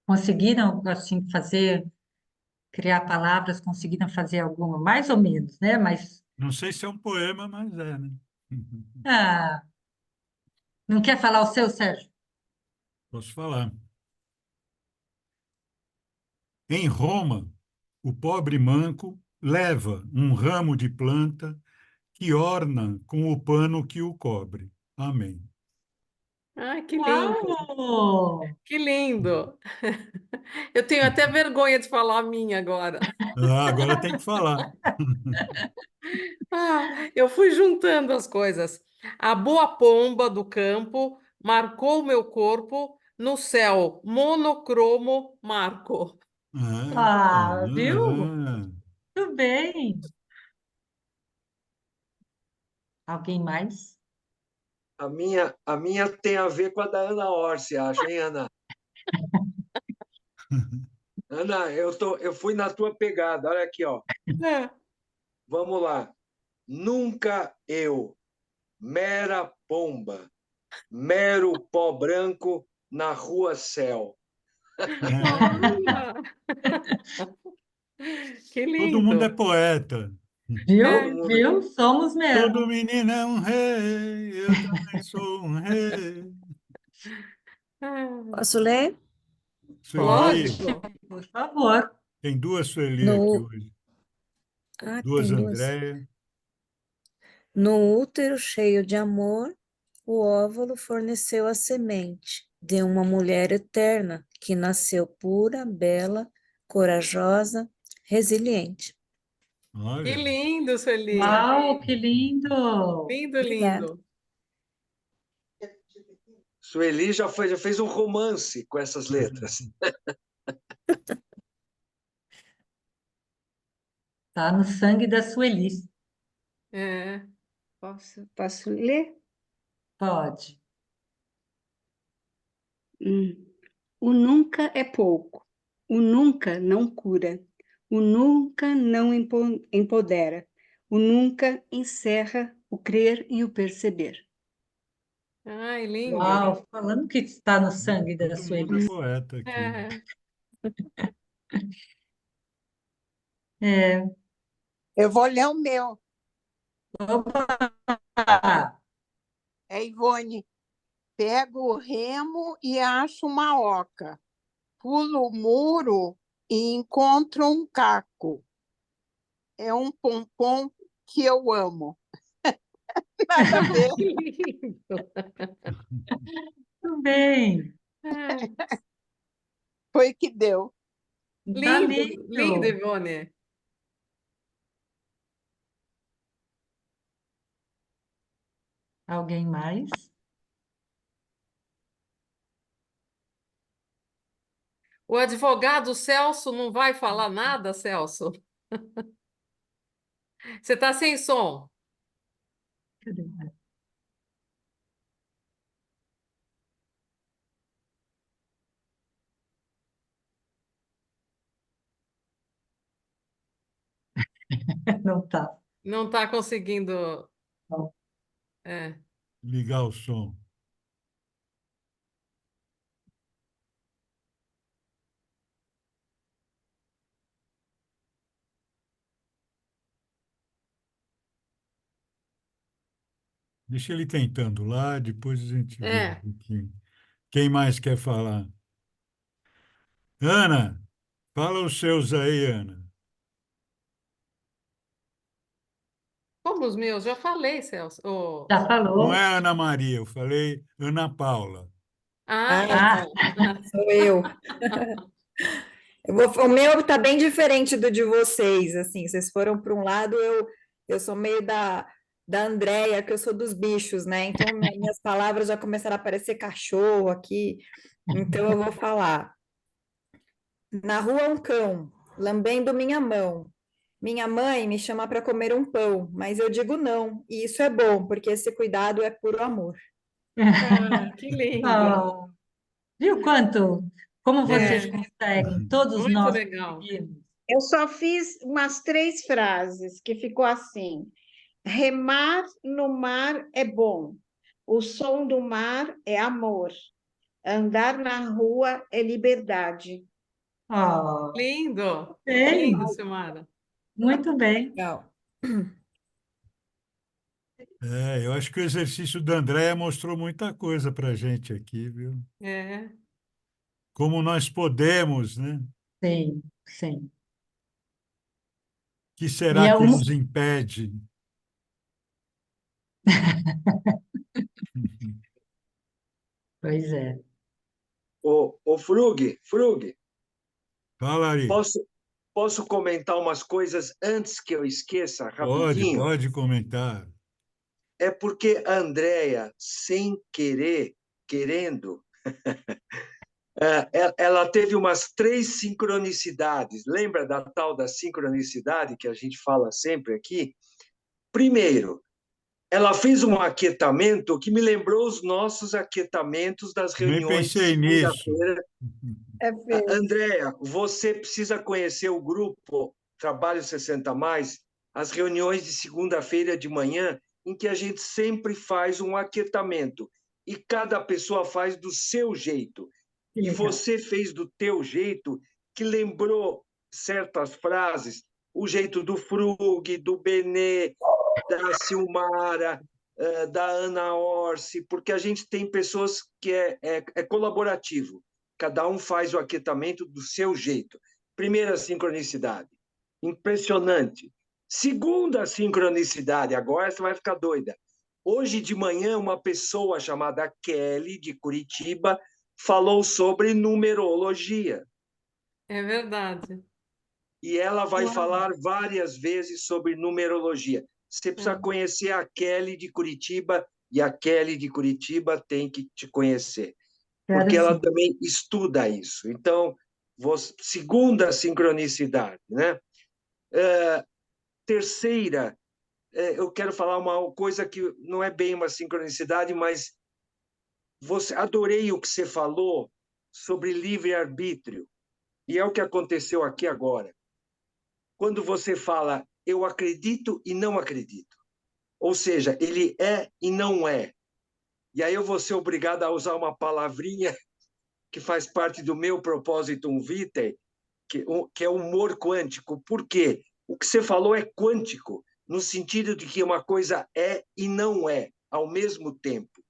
Conseguiram, assim, criar palavras, conseguiram fazer alguma, mais ou menos, né? Mas, Não sei se é um poema, mas é, né? ah, não quer falar o seu, Sérgio? Posso falar. Em Roma, o pobre manco leva um ramo de planta que orna com o pano que o cobre. Amém. Ai, que lindo, Uau! que lindo. Eu tenho até vergonha de falar a minha agora. Ah, agora tem que falar. Ah, eu fui juntando as coisas. A boa pomba do campo marcou meu corpo no céu monocromo marco. Ah, Ah, viu? ah, Tudo bem. Alguém mais? A minha tem a ver com a da Ana Orsi, acho, hein, Ana? Ana, eu fui na tua pegada. Olha aqui, ó. É. Vamos lá. Nunca eu, mera pomba, mero pó branco na rua céu. ah. Ah, que Todo mundo é lindo. poeta. Todo Viu? mundo. Viu? Somos Todo mesmo. menino é um rei, eu também sou um rei. Ah, Posso ler? Sueli, Pode, lógico. por favor. tem duas Sueli aqui No, hoje. Duas tem duas. Andréia. No útero cheio de amor, o óvulo forneceu a semente de uma mulher eterna que nasceu pura, bela, corajosa, resiliente. Que Olha. lindo, Sueli. Uau, que lindo! Lindo, Obrigada. lindo. Sueli já fez um romance com essas letras. Tá no sangue da Sueli. É. Posso ler? Pode. O nunca é pouco. O nunca não cura. O nunca não empodera. O nunca encerra o crer e o perceber. Ai, lindo. Uau, falando que está no sangue da Todo Sueli. mundo é poeta aqui. É. É. Eu vou ler o meu. Opa! É Ivone. Pego o remo e acho uma oca. Pulo o muro e encontro um caco. É um pompom que eu amo. Nada a ver. Que lindo. Também. É. Foi que deu. Tá Lindo, lindo, lindo. Ivone. Alguém mais? O advogado Celso não vai falar nada, Celso? Você está sem som. Cadê? Não tá. Não está conseguindo. Não. É. Ligar o som. Deixa ele tentando lá, depois a gente vê um É. pouquinho. Quem mais quer falar? Ana, fala os seus aí, Ana. Como os meus? Já falei, Celso. Oh. Já Não falou? é Ana Maria, eu falei Ana Paula. Ah, Ah, Sou eu. O meu tá bem diferente do de vocês, assim, vocês foram para um lado, eu sou meio da Andréia, que eu sou dos bichos, né? Então, minhas palavras já começaram a parecer cachorro aqui, então eu vou falar. Na rua um cão, lambendo minha mão. Minha mãe me chama para comer um pão, mas eu digo não, e isso é bom, porque esse cuidado é puro amor. ah, que lindo. oh, viu como vocês É, conseguem? Todos muito nós legal. conseguimos. Eu só fiz umas 3 frases que ficou assim: remar no mar é bom, o som do mar é amor, andar na rua é liberdade. Oh, Lindo. bem, Lindo, Silmara. muito bem. Legal. Eu acho que o exercício da Andréia mostrou muita coisa para a gente aqui, viu? É. Como nós podemos, né? Sim, sim. Que E será é que um, nos impede? pois é. Ô Frug, Fala, Ari. posso comentar umas coisas antes que eu esqueça, rapidinho? Pode comentar. É porque a Andrea, sem querer, querendo, ela teve umas 3 sincronicidades. Lembra da tal da sincronicidade que a gente fala sempre aqui? Primeiro, ela fez um aquietamento que me lembrou os nossos aquietamentos das Nem reuniões de pensei nisso. segunda-feira. É mesmo. Andréa, você precisa conhecer o grupo Trabalho 60 Mais, as reuniões de segunda-feira de manhã, em que a gente sempre faz um aquietamento e cada pessoa faz do seu jeito. Que E legal. você fez do teu jeito, que lembrou certas frases, o jeito do Frug, do Benê, da Silmara, da Ana Orsi, porque a gente tem pessoas que é colaborativo. Cada um faz o aquietamento do seu jeito. Primeira sincronicidade. Impressionante. Segunda sincronicidade, agora você vai ficar doida. Hoje de manhã, uma pessoa chamada Kelly, de Curitiba, falou sobre numerologia. É verdade. E ela vai Uau. falar várias vezes sobre numerologia. Você precisa É. conhecer a Kelly de Curitiba e a Kelly de Curitiba tem que te conhecer, Quero porque ela sim. também estuda isso. Então, segunda sincronicidade, né? Terceira eu quero falar uma coisa que não é bem uma sincronicidade, mas adorei o que você falou sobre livre-arbítrio. E é o que aconteceu aqui agora. Quando você fala, eu acredito e não acredito. Ou seja, ele é e não é. E aí eu vou ser obrigado a usar uma palavrinha que faz parte do meu propósito vitae, que é humor quântico. Por quê? O que você falou é quântico, no sentido de que uma coisa é e não é, ao mesmo tempo.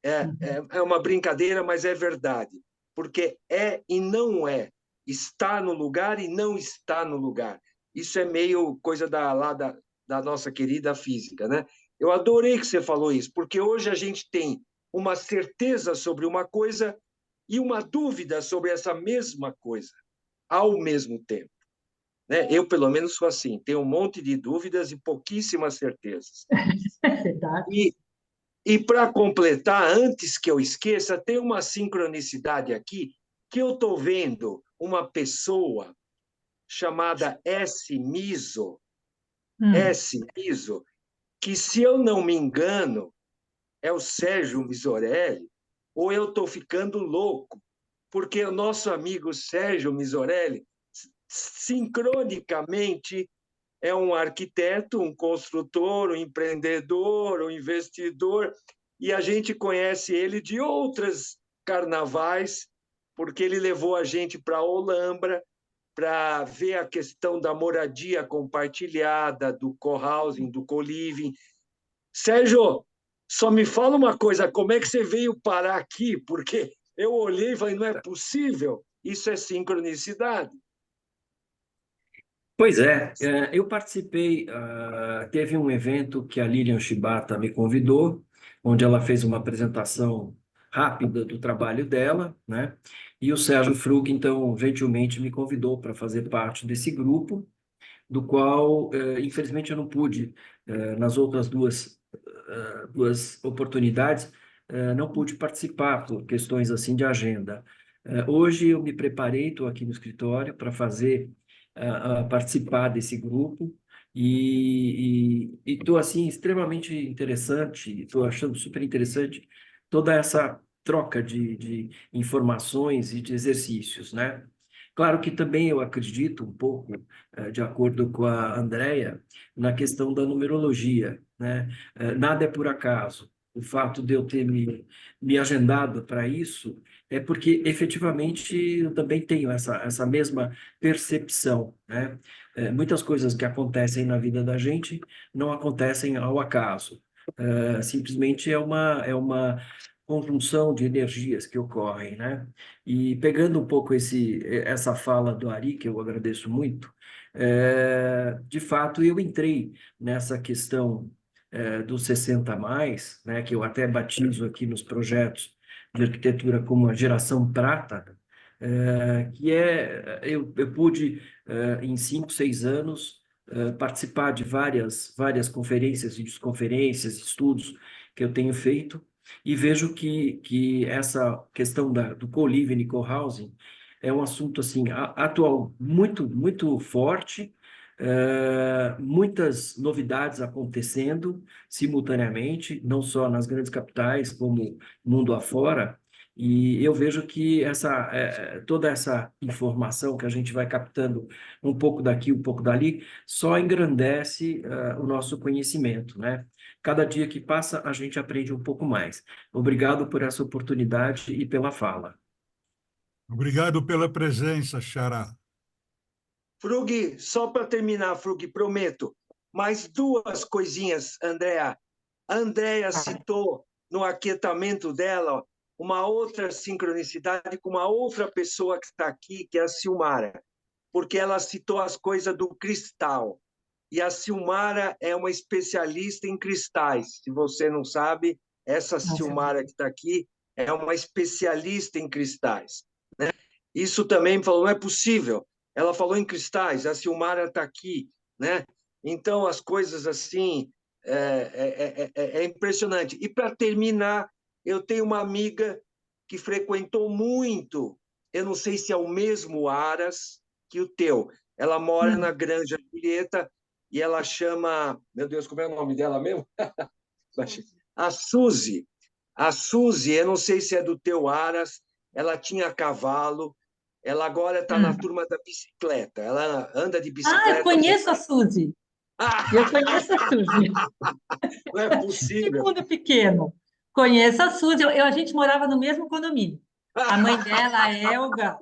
É uma brincadeira, mas é verdade. Porque é e não é. Está no lugar e não está no lugar. Isso é meio coisa da nossa querida física, né? Eu adorei que você falou isso, porque hoje a gente tem uma certeza sobre uma coisa e uma dúvida sobre essa mesma coisa, ao mesmo tempo. Né? Eu, pelo menos, sou assim, tenho um monte de dúvidas e pouquíssimas certezas. E para completar, antes que eu esqueça, tem uma sincronicidade aqui, que eu estou vendo uma pessoa chamada S. Miso, que, se eu não me engano, é o Sérgio Misorelli, ou eu estou ficando louco, porque o nosso amigo Sérgio Misorelli, sincronicamente, é um arquiteto, um construtor, um empreendedor, um investidor, e a gente conhece ele de outros carnavais, porque ele levou a gente para a Olambra para ver a questão da moradia compartilhada, do co-housing, do co-living. Sérgio, só me fala uma coisa, como é que você veio parar aqui? Porque eu olhei e falei, não é possível, isso é sincronicidade. Pois é, eu participei, teve um evento que a Lilian Shibata me convidou, onde ela fez uma apresentação rápida do trabalho dela, né? E o Sérgio Frug, então, gentilmente me convidou para fazer parte desse grupo, do qual, infelizmente, eu não pude, nas outras duas oportunidades, não pude participar por questões assim de agenda. Hoje eu me preparei, estou aqui no escritório para fazer a participar desse grupo e estou assim extremamente interessante, estou achando super interessante toda essa troca de informações e de exercícios, né? Claro que também eu acredito um pouco, de acordo com a Andrea, na questão da numerologia, né? Nada é por acaso. O fato de eu ter me agendado para isso é porque, efetivamente, eu também tenho essa mesma percepção, né? Muitas coisas que acontecem na vida da gente não acontecem ao acaso. Simplesmente é uma conjunção de energias que ocorrem, né? E pegando um pouco essa fala do Ari, que eu agradeço muito, de fato eu entrei nessa questão dos 60 a mais, né, que eu até batizo aqui nos projetos de arquitetura como a geração prata, eu pude, em 5, 6 anos, participar de várias conferências, videoconferências, estudos que eu tenho feito, e vejo que essa questão do co-living e co-housing é um assunto assim, atual muito, muito forte, muitas novidades acontecendo simultaneamente, não só nas grandes capitais, como mundo afora, e eu vejo que toda essa informação que a gente vai captando um pouco daqui, um pouco dali, só engrandece o nosso conhecimento, né? Cada dia que passa, a gente aprende um pouco mais. Obrigado por essa oportunidade e pela fala. Obrigado pela presença, Xará. Frug, só para terminar, Frug, prometo, mais duas coisinhas, Andrea. A Andrea citou no aquietamento dela uma outra sincronicidade com uma outra pessoa que está aqui, que é a Silmara, porque ela citou as coisas do cristal. E a Silmara é uma especialista em cristais. Se você não sabe, essa Silmara que está aqui é uma especialista em cristais, né? Isso também falou, não é possível. Ela falou em cristais, a Silmara está aqui, né? Então, as coisas assim, é impressionante. E, para terminar, eu tenho uma amiga que frequentou muito, eu não sei se é o mesmo Aras que o teu, ela mora na Granja Julieta, e ela chama... Meu Deus, como é o nome dela mesmo? A Suzy. A Suzy, eu não sei se é do teu Aras, ela tinha cavalo, ela agora está na turma da bicicleta, ela anda de Ah, eu bicicleta. conheço a Suzy. Eu conheço a Suzy. Não é Que possível. mundo pequeno. Conheço a Suzy. A gente morava no mesmo condomínio. A mãe dela, a Elga,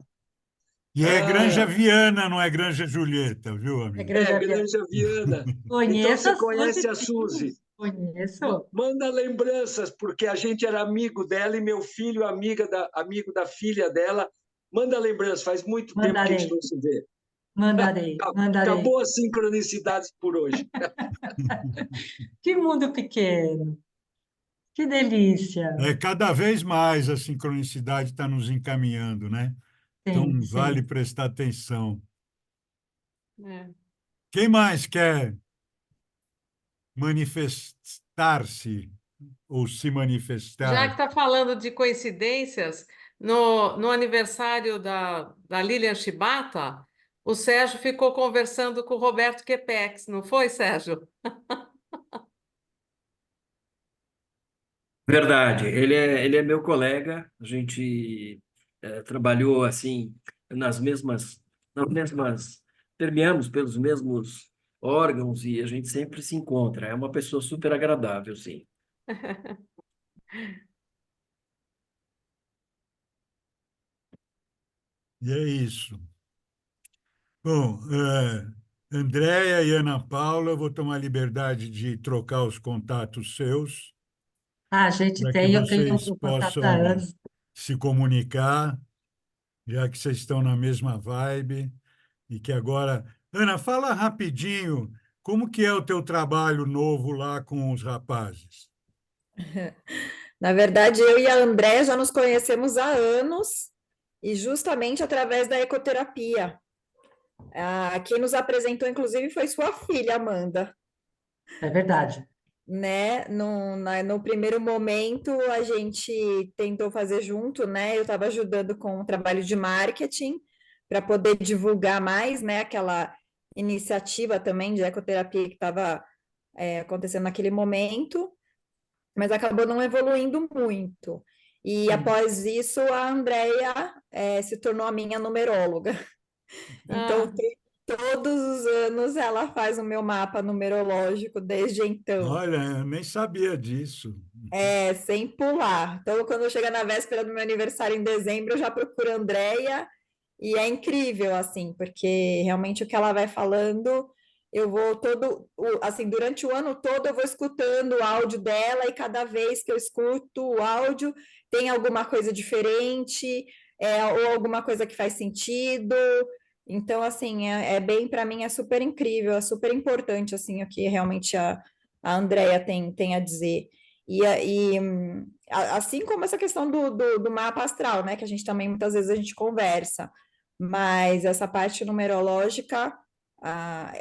E é Granja Ah, Viana, não é Granja Julieta, viu, é amigo? Granja Viana. Granja Viana. Então Conheço você a conhece Suzy, a sim. Suzy. Conheço. Manda lembranças, porque a gente era amigo dela e meu filho amigo da filha dela. Manda lembranças, faz muito tempo que a gente Mandarei, não se vê. mandarei. Acabou as sincronicidades por hoje. Que mundo pequeno. Que delícia. É, cada vez mais a sincronicidade está nos encaminhando, né? Então, Sim, vale sim. prestar atenção. É. Quem mais quer manifestar-se ou se Já que manifestar? está falando de coincidências, no aniversário da Lilian Chibata, o Sérgio ficou conversando com o Roberto Quepex, não foi, Sérgio? Verdade, ele é meu colega, a gente trabalhou assim nas mesmas, permeamos pelos mesmos órgãos e a gente sempre se encontra. É uma pessoa super agradável, sim. E é isso. Bom, Andréia e Ana Paula, eu vou tomar liberdade de trocar os contatos seus, Ah, a gente para que tem, eu tenho vocês o contato da possam Ana. se comunicar, já que vocês estão na mesma vibe, e que agora... Ana, fala rapidinho, como que é o teu trabalho novo lá com os rapazes? Na verdade, eu e a André já nos conhecemos há anos e justamente através da ecoterapia. Quem nos apresentou, inclusive, foi sua filha, Amanda. É verdade. Né? No primeiro momento, a gente tentou fazer junto, né? Eu estava ajudando com o trabalho de marketing para poder divulgar mais, né? Aquela iniciativa também de ecoterapia que estava acontecendo naquele momento, mas acabou não evoluindo muito. E após isso, a Andrea se tornou a minha numeróloga. Então, Ah, todos os anos ela faz o meu mapa numerológico desde então. Olha, eu nem sabia disso. Sem pular. Então, quando chega na véspera do meu aniversário em dezembro, eu já procuro a Andrea e é incrível, assim, porque realmente o que ela vai falando, eu vou assim, durante o ano todo eu vou escutando o áudio dela e cada vez que eu escuto o áudio tem alguma coisa diferente, ou alguma coisa que faz sentido. Então, assim, bem, para mim é super incrível, é super importante, assim, o que realmente a Andrea tem a dizer. Assim como essa questão do mapa astral, né? Que a gente também, muitas vezes, a gente conversa. Mas essa parte numerológica,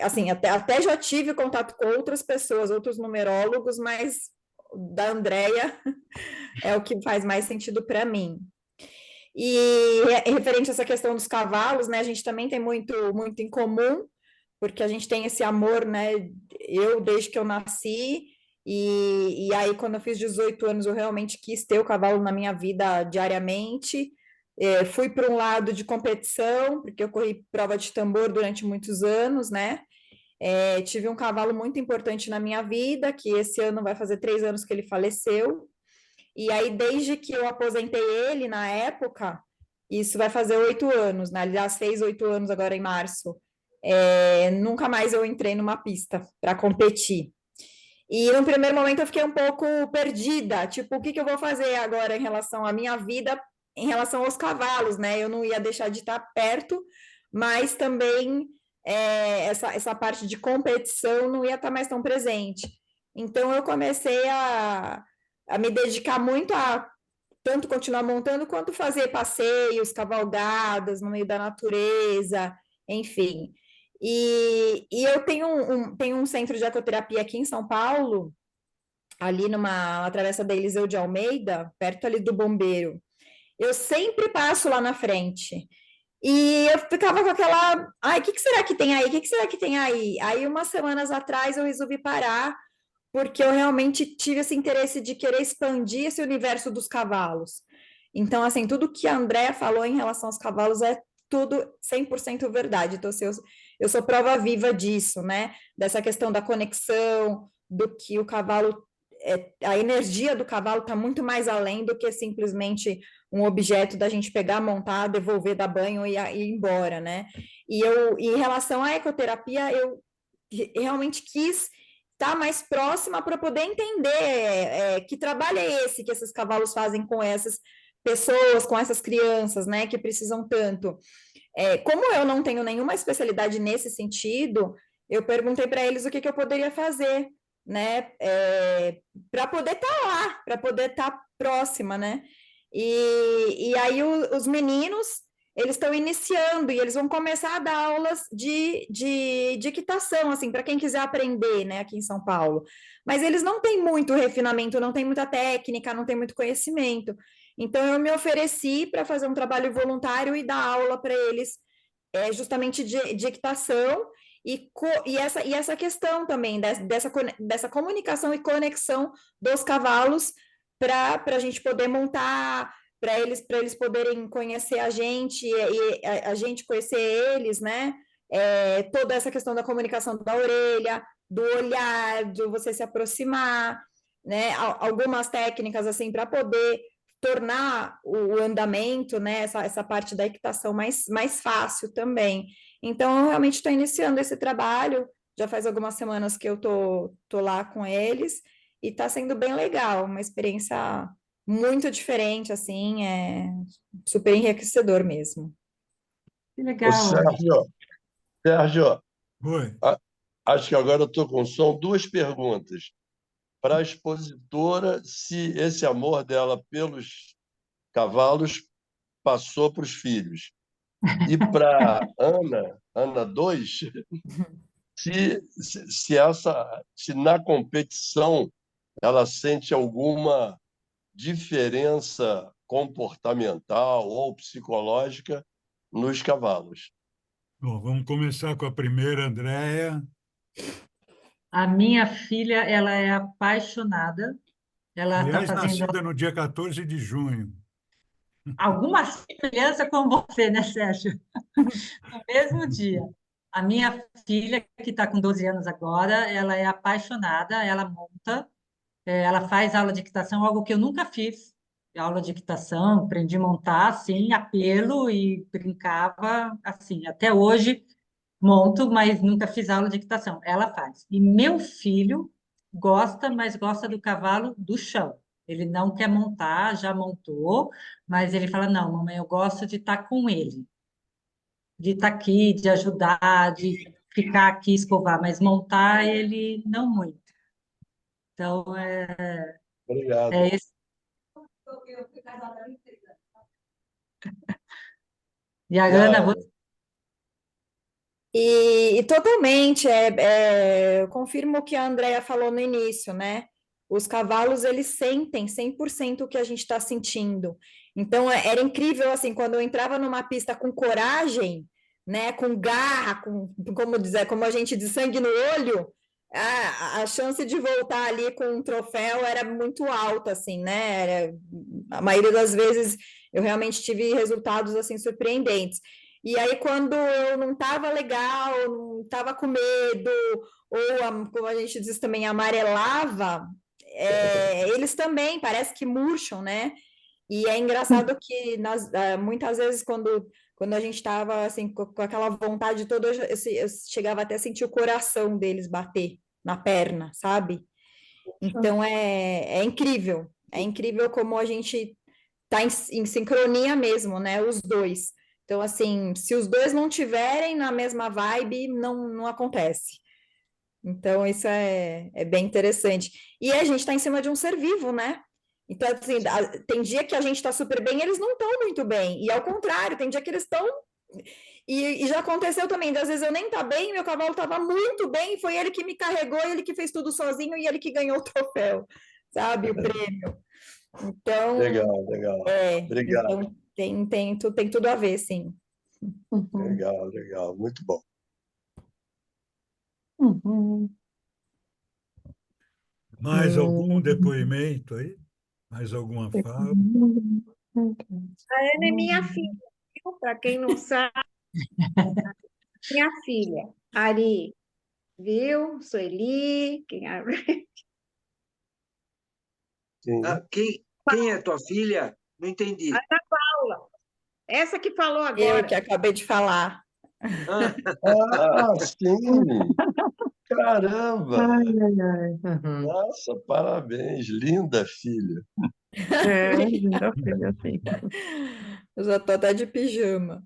assim, até já tive contato com outras pessoas, outros numerólogos, mas da Andrea é o que faz mais sentido para mim. E referente a essa questão dos cavalos, né? A gente também tem muito, muito em comum, porque a gente tem esse amor, né? Eu, desde que eu nasci, e aí, quando eu fiz 18 anos, eu realmente quis ter o cavalo na minha vida diariamente. Fui para um lado de competição, porque eu corri prova de tambor durante muitos anos, né? Tive um cavalo muito importante na minha vida, que esse ano vai fazer 3 anos que ele faleceu. E aí, desde que eu aposentei ele na época, isso vai fazer 8 anos, né? Aliás, fez 8 anos agora em março. Nunca mais eu entrei numa pista para competir. E no primeiro momento eu fiquei um pouco perdida, tipo, o que eu vou fazer agora em relação à minha vida, em relação aos cavalos, né? Eu não ia deixar de estar perto, mas também essa parte de competição não ia estar mais tão presente. Então eu comecei a me dedicar muito a tanto continuar montando quanto fazer passeios, cavalgadas no meio da natureza, enfim. E eu tenho um centro de ecoterapia aqui em São Paulo, ali numa travessa da Eliseu de Almeida, perto ali do Bombeiro. Eu sempre passo lá na frente. E eu ficava com aquela, ai, o que que será que tem aí? O que que será que tem aí? Aí, umas semanas atrás, eu resolvi parar, porque eu realmente tive esse interesse de querer expandir esse universo dos cavalos. Então, assim, tudo que a Andrea falou em relação aos cavalos é tudo 100% verdade. Então, assim, eu sou prova viva disso, né? Dessa questão da conexão, do que o cavalo, a energia do cavalo está muito mais além do que simplesmente um objeto da gente pegar, montar, devolver, dar banho e ir embora, né? E em relação à ecoterapia, eu realmente quis estar mais próxima para poder entender que trabalho é esse que esses cavalos fazem com essas pessoas, com essas crianças, né, que precisam tanto. Como eu não tenho nenhuma especialidade nesse sentido, eu perguntei para eles o que eu poderia fazer, né, para poder estar lá, para poder estar próxima, né? E aí os meninos, eles estão iniciando e eles vão começar a dar aulas de equitação, assim, para quem quiser aprender, né, aqui em São Paulo. Mas eles não têm muito refinamento, não têm muita técnica, não têm muito conhecimento. Então, eu me ofereci para fazer um trabalho voluntário e dar aula para eles, justamente de equitação, e essa questão também dessa comunicação e conexão dos cavalos para a gente poder montar, para eles poderem conhecer a gente e a gente conhecer eles, né? Toda essa questão da comunicação da orelha, do olhar, de você se aproximar, né? Algumas técnicas assim para poder tornar o andamento, né? Essa parte da equitação mais fácil também. Então, eu realmente estou iniciando esse trabalho, já faz algumas semanas que eu tô lá com eles, e está sendo bem legal, uma experiência muito diferente, assim, super enriquecedor mesmo. Que Ô, legal. Sérgio, Oi. acho que agora eu estou com som. Duas perguntas. Para a expositora, se esse amor dela pelos cavalos passou para os filhos. E para Ana 2, se na competição ela sente alguma diferença comportamental ou psicológica nos cavalos. Bom, vamos começar com a primeira, Andréia. A minha filha, ela é apaixonada. Ela está Aliás, fazendo nascida no dia 14 de junho. alguma semelhança com você, né, Sérgio? No mesmo dia. A minha filha, que está com 12 anos agora, ela é apaixonada, ela monta, ela faz aula de equitação, algo que eu nunca fiz. Aula de equitação, aprendi a montar assim, a pelo e brincava assim. Até hoje monto, mas nunca fiz aula de equitação. Ela faz. E meu filho gosta, mas gosta do cavalo do chão. Ele não quer montar, já montou, mas ele fala: não, mamãe, eu gosto de estar com ele, de estar aqui, de ajudar, de ficar aqui, escovar, mas montar ele não muito. Então, Obrigado. esse. E a E a Ana, Ana? E totalmente, eu confirmo o que a Andrea falou no início, né? Os cavalos, eles sentem 100% o que a gente está sentindo. Então, era incrível, assim, quando eu entrava numa pista com coragem, né, com garra, como a gente diz, sangue no olho, a chance de voltar ali com um troféu era muito alta, assim, né? A maioria das vezes eu realmente tive resultados, assim, surpreendentes. E aí, quando eu não estava legal, não estava com medo, ou, como a gente diz também, amarelava, eles também parece que murcham, né? E é engraçado que muitas vezes, quando a gente estava assim, com aquela vontade toda, eu chegava até a sentir o coração deles bater na perna, sabe? Então é incrível como a gente está em sincronia mesmo, né? Os dois. Então, assim, se os dois não tiverem na mesma vibe, não acontece. Então, isso é bem interessante. E a gente está em cima de um ser vivo, né? Então, assim, tem dia que a gente está super bem, eles não estão muito bem. E ao contrário, tem dia que eles estão. E já aconteceu também, às vezes eu nem tá bem, meu cavalo estava muito bem, foi ele que me carregou, ele que fez tudo sozinho e ele que ganhou o troféu, sabe? O prêmio. Então, Legal. Obrigado. então tem tudo a ver, sim. Legal, legal, muito bom. Mais algum depoimento aí? Mais alguma fala? A Ana é minha filha, viu? Para quem não sabe, minha filha. Ari, viu? Sueli, Quem é tua filha? Não entendi. Ana Paula, essa que falou Eu agora. que acabei de falar. Ah, sim! Caramba! Ai, ai, ai. Nossa, parabéns, linda filha. Linda filha, sim. Eu já tô até de pijama.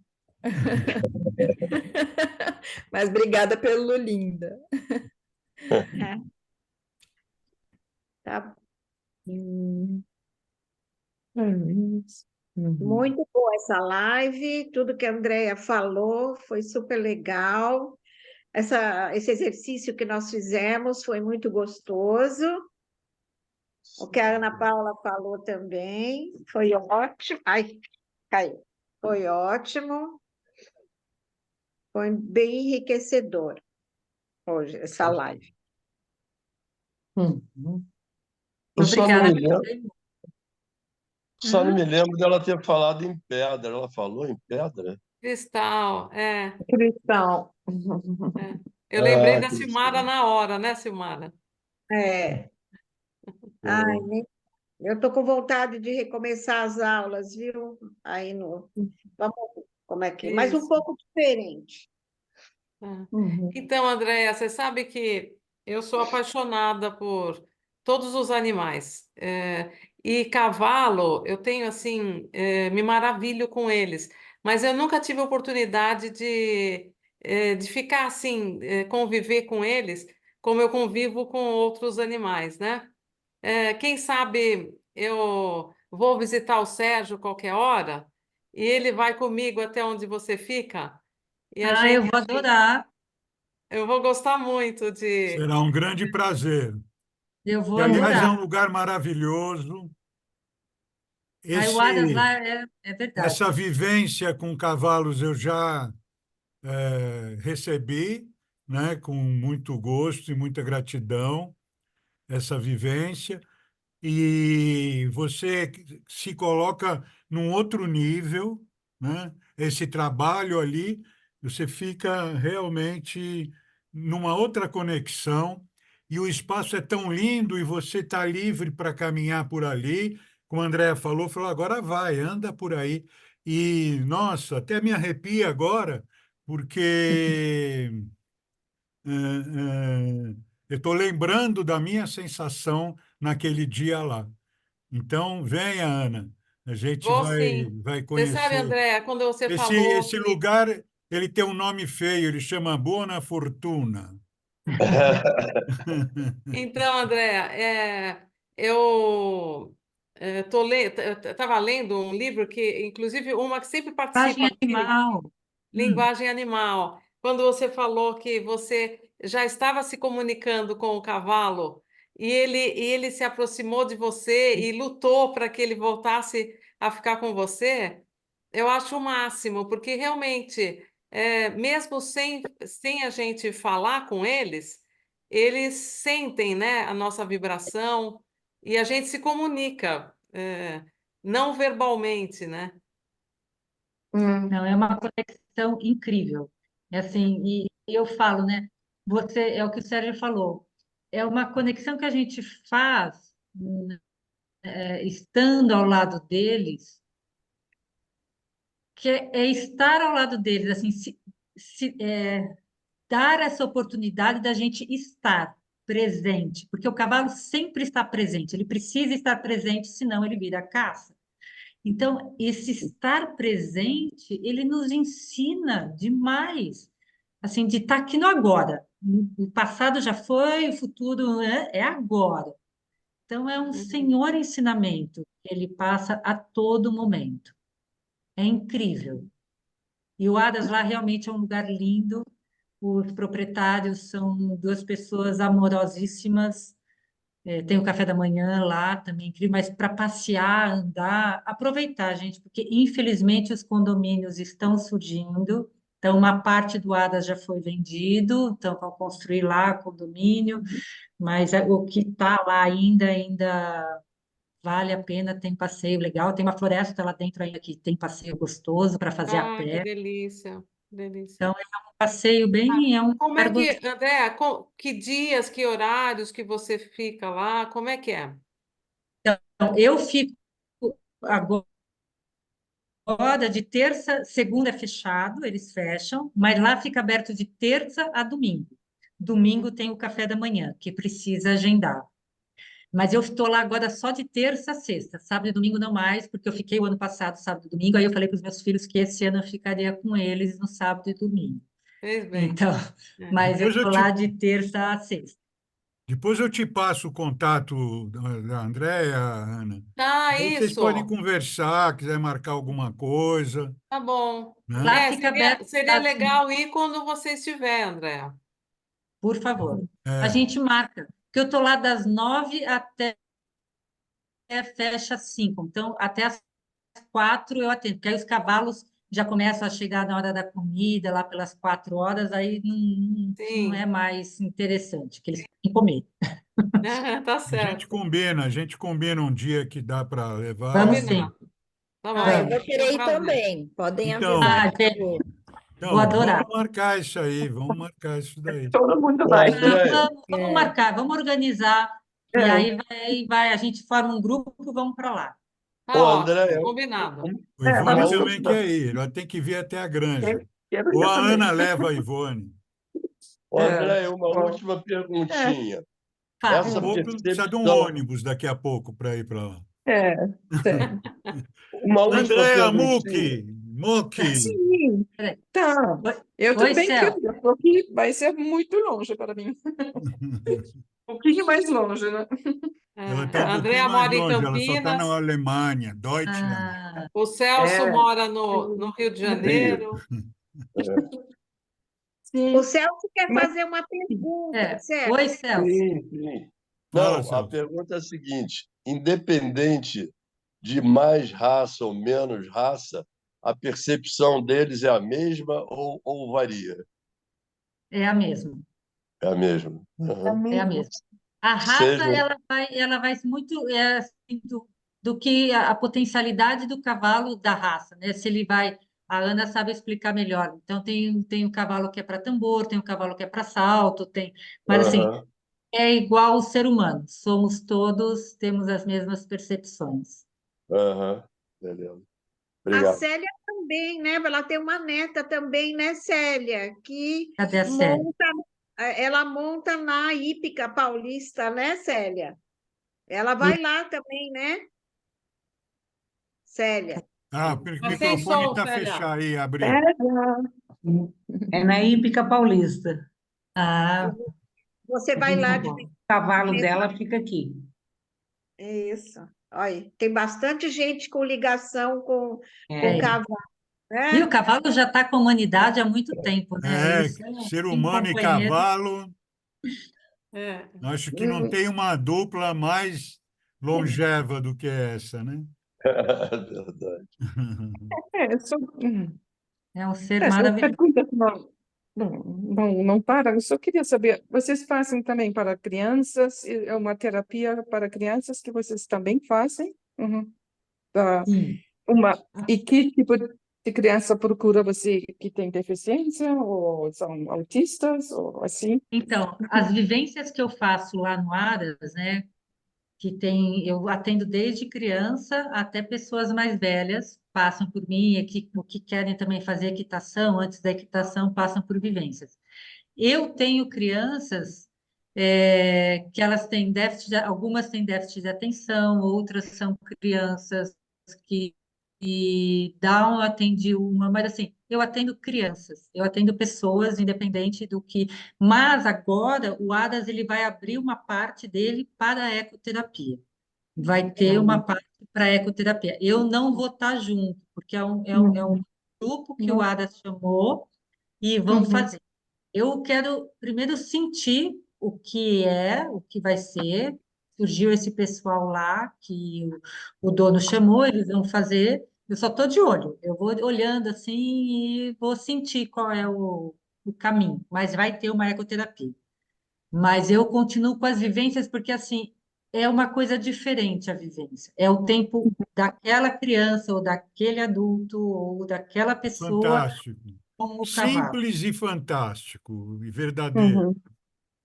Mas obrigada pelo linda. Tá Uhum. muito boa essa live, tudo que a Andrea falou foi super legal. Esse exercício que nós fizemos foi muito gostoso. O que a Ana Paula falou também foi ótimo. Ai, caiu. Foi ótimo. Foi bem enriquecedor hoje, essa live. Eu só não Obrigada. me lembro, só não me lembro dela ter falado em pedra. Ela falou em pedra? Cristal, Cristal. Eu lembrei Ah, da Silmara Cristina. na hora, né, Silmara? É. Ai, eu estou com vontade de recomeçar as aulas, viu? Aí no. Vamos ver como é que é. Mas um Isso. pouco diferente. Então, Andréia, você sabe que eu sou apaixonada por todos os animais. E cavalo, eu tenho assim, me maravilho com eles. Mas eu nunca tive a oportunidade de ficar assim, conviver com eles, como eu convivo com outros animais, né? Quem sabe eu vou visitar o Sérgio qualquer hora e ele vai comigo até onde você fica. E a Eu gente vou adorar. eu vou gostar muito de. Será um grande prazer. Eu vou E, aliás, é adorar. um lugar maravilhoso. O Aras Esse, lá é verdade. essa vivência com cavalos eu já recebi, né, com muito gosto e muita gratidão, essa vivência. E você se coloca num outro nível, né? Esse trabalho ali, você fica realmente numa outra conexão e o espaço é tão lindo e você está livre para caminhar por ali, como a Andrea falou, agora vai, anda por aí. E, nossa, até me arrepia agora, porque eu estou lembrando da minha sensação naquele dia lá. Então, venha, Ana, a gente Vou vai, sim. vai Você sabe, conhecer. Andréa, quando você Esse, falou esse que. lugar, ele tem um nome feio, ele chama Buona Fortuna. Então, Andréa, eu estava lendo um livro que, inclusive, uma que sempre participa Página aqui, animal. Linguagem Animal. Quando você falou que você já estava se comunicando com o cavalo e ele se aproximou de você e lutou para que ele voltasse a ficar com você, eu acho o máximo, porque realmente, mesmo sem a gente falar com eles, eles sentem, né, a nossa vibração e a gente se comunica, não verbalmente, né? Não, é uma conexão incrível. É assim, e eu falo, né? Você é o que o Sérgio falou. É uma conexão que a gente faz, estando ao lado deles, que é estar ao lado deles, assim, dar essa oportunidade da gente estar presente, porque o cavalo sempre está presente, ele precisa estar presente, senão ele vira caça. Então, esse estar presente, ele nos ensina demais, assim, de estar aqui no agora. O passado já foi, o futuro é agora. Então, é um senhor ensinamento que ele passa a todo momento. É incrível. E o Adas lá realmente é um lugar lindo. Os proprietários são duas pessoas amorosíssimas, Tem o café da manhã lá também, incrível, mas para passear, andar, aproveitar, gente, porque infelizmente os condomínios estão surgindo, então uma parte do ADA já foi vendido, então vão construir lá condomínio, mas o que está lá ainda vale a pena, tem passeio legal, tem uma floresta lá dentro ainda que tem passeio gostoso para fazer a Ah, que pé, delícia, delícia. então é um passeio bem, é um Como é lugar que, gostoso. Andréa, que dias, que horários que você fica lá? Como é que é? Então, eu fico agora de terça, segunda é fechado, eles fecham, mas lá fica aberto de terça a domingo. Domingo tem o café da manhã, que precisa agendar. Mas eu estou lá agora só de terça a sexta, sábado e domingo não mais, porque eu fiquei o ano passado, sábado e domingo, aí eu falei para os meus filhos que esse ano eu ficaria com eles no sábado e domingo. Fez bem. Então, É. mas eu Depois eu estou te, lá de terça a sexta. depois eu te passo o contato da Andréia, Ana. Tá, Aí vocês podem isso. conversar, quiser marcar alguma coisa, Tá bom. né? Lá É, fica aberto, seria legal ir quando você estiver, Andréa. por favor. A É, gente marca, porque eu estou lá das 9 até fecha às 5. Então, até às 4 eu atendo, porque aí os cavalos já começam a chegar na hora da comida, lá pelas 4 horas, aí não é Sim. mais interessante, que eles têm que comer. Tá certo. a gente combina um dia que dá para levar. Vamos sim. Combinado. Tá Ah, eu bom. Vamos. vou Vai ser um querer ir prazer. também. Podem avisar Então, Ah, que eu gente, vou. vou então, adorar. vamos marcar isso aí, vamos marcar isso daí. Todo mundo Ô, vai. Andréia, Vamos marcar, vamos organizar, e É. aí a gente forma um grupo e vamos para lá. Tá ô, ótimo. Andréia, Combinado. O uma Ivone Vamos também última, quer ir, ela tem que vir até a Granja. quero Ou ir a também. Ana leva a Ivone. ô, Andréia, uma Ó, última é, perguntinha. Fala. Daqui a Essa pouco precisa de um percepção, ônibus daqui a pouco para ir para lá. tem. uma última Andréa perguntinha. Muki, Sim, Peraí. tá. Oi, Eu oi, também Céu. quero, porque vai ser muito longe para mim. Um pouquinho mais longe, né? ela É, está um a pouquinho Andréa mais mora em longe, ela só está na Campinas, Alemanha, Deutschland. Ah, o Celso É, mora no Rio de Janeiro. O sim, Celso quer mas fazer uma pergunta, Celso. Oi, Celso. Sim, sim. Fala, Não, a Celso. pergunta é a seguinte: independente de mais raça ou menos raça, a percepção deles é a mesma ou varia? É a mesma. É a mesma. é Aham. É a mesmo. mesma. A raça, Seja. ela vai muito assim, do que a potencialidade do cavalo da raça, né? Se ele vai, a Ana sabe explicar melhor. Então, tem um cavalo que é para tambor, tem um cavalo que é para salto, mas assim, Aham, é igual o ser humano. Somos todos, temos as mesmas percepções. aham. Beleza. A Obrigado. Célia também, né? Ela tem uma neta também, né, Célia? Que Cadê a Célia? ela monta na Hípica Paulista, né, Célia? Ela vai lá também, né, Célia? Ah, o Tá sem microfone som, está Célia. fechado aí, É, abriu. É na Hípica Paulista. Ah, Você vai lá de bom. o cavalo dela fica aqui. Isso. Olha, tem bastante gente com ligação com É. cavalo, E o né? cavalo já está com a humanidade há muito tempo, né? É, Eles são ser assim, humano e companheiros. cavalo, É. acho que não tem uma dupla mais longeva do que essa, né? É verdade. só, É um ser essas maravilhoso. perguntas não param. Eu só queria saber, vocês fazem também para crianças? É uma terapia para crianças que vocês também fazem? Uhum. Tá. Sim. E que tipo de criança procura você que tem deficiência ou são autistas ou assim? Então, as vivências que eu faço lá no Aras, né, eu atendo desde criança até pessoas mais velhas, passam por mim, o que querem também fazer equitação, antes da equitação, passam por vivências. Eu tenho crianças que elas têm déficit, algumas têm déficit de atenção, outras são crianças que dão, atendi uma, mas assim, eu atendo crianças, eu atendo pessoas, independente do que. Mas agora o ADAS ele vai abrir uma parte dele para a ecoterapia. Vai ter uma parte para a ecoterapia. Eu não vou estar junto, porque é um grupo que o ADAS chamou e vão fazer. Eu quero primeiro sentir o que vai ser, surgiu esse pessoal lá que o dono chamou, eles vão fazer. Eu só estou de olho, eu vou olhando assim e vou sentir qual é o caminho, mas vai ter uma ecoterapia. Mas eu continuo com as vivências porque, assim, é uma coisa diferente a vivência. É o tempo daquela criança, ou daquele adulto, ou daquela pessoa Fantástico. com o cavalo. Simples e fantástico, e verdadeiro. Uhum.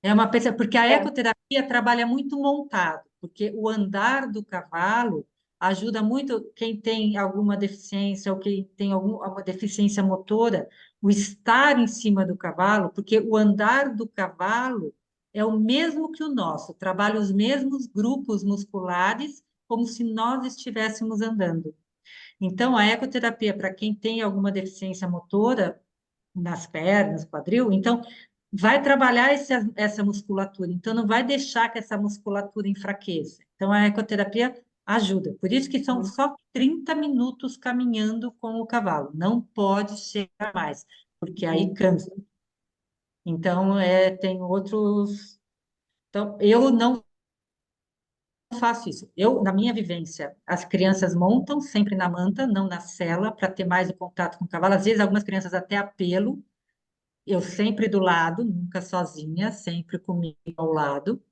É uma pessoa, porque a É. ecoterapia trabalha muito montado, porque o andar do cavalo ajuda muito quem tem alguma deficiência ou quem tem alguma deficiência motora, o estar em cima do cavalo, porque o andar do cavalo é o mesmo que o nosso, trabalha os mesmos grupos musculares, como se nós estivéssemos andando. Então, a ecoterapia, para quem tem alguma deficiência motora, nas pernas, quadril, então vai trabalhar essa musculatura, então não vai deixar que essa musculatura enfraqueça. Então a ecoterapia ajuda. Por isso que são só 30 minutos caminhando com o cavalo, não pode chegar mais, porque aí cansa. Então tem outros. Então eu não faço isso. Eu, na minha vivência, as crianças montam sempre na manta, não na sela, para ter mais o contato com o cavalo. Às vezes algumas crianças até apelo. Eu sempre do lado, nunca sozinha, sempre comigo ao lado.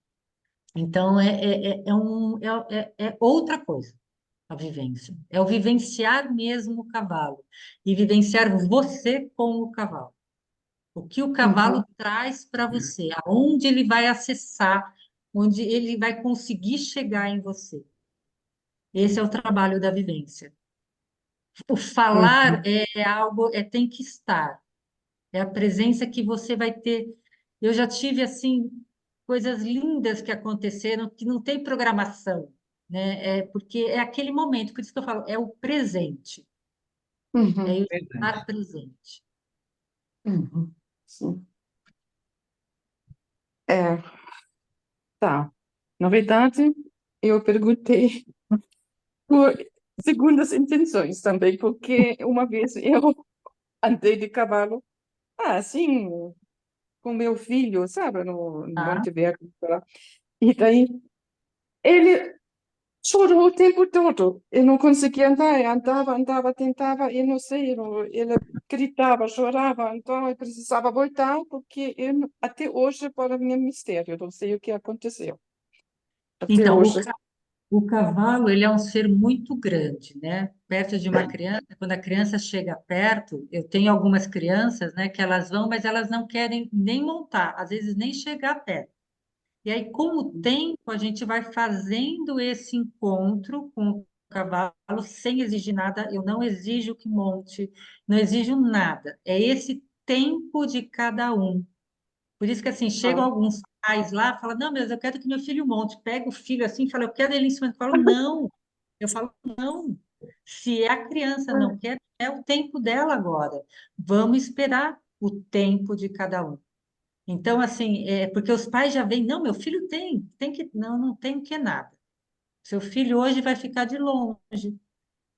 Então, é outra coisa a vivência. É o vivenciar mesmo o cavalo. E vivenciar você com o cavalo. O que o cavalo traz para você, aonde ele vai acessar, onde ele vai conseguir chegar em você. Esse é o trabalho da vivência. O falar é algo, tem que estar. É a presença que você vai ter. Eu já tive, assim, coisas lindas que aconteceram que não tem programação, né? Porque é aquele momento, por isso que eu falo, é o presente, é eu estar presente. Uhum. Sim. É, tá. Na verdade, eu perguntei por segundas intenções também, porque uma vez eu andei de cavalo, assim, com meu filho, sabe, no Tá? Monte Verde. Lá. E daí ele chorou o tempo todo. Eu não conseguia andar, eu andava, tentava, e não sei, ele gritava, chorava, então eu precisava voltar, porque até hoje, para mim, é mistério, não sei o que aconteceu. Até Então, hoje. o cavalo, ele é um ser muito grande, né? Perto de uma criança, quando a criança chega perto, eu tenho algumas crianças, né, que elas vão, mas elas não querem nem montar, às vezes nem chegar perto. E aí, com o tempo, a gente vai fazendo esse encontro com o cavalo sem exigir nada. Eu não exijo que monte, não exijo nada. É esse tempo de cada um. Por isso que, assim, chegam alguns pais lá, falam, não, mas eu quero que meu filho monte. Pega o filho assim e fala, eu quero ele em cima. Eu falo, não. Eu falo, não. Se a criança não quer, é o tempo dela agora. Vamos esperar o tempo de cada um. Então, assim, porque os pais já veem, não, meu filho tem que, não, não tem que nada. Seu filho hoje vai ficar de longe,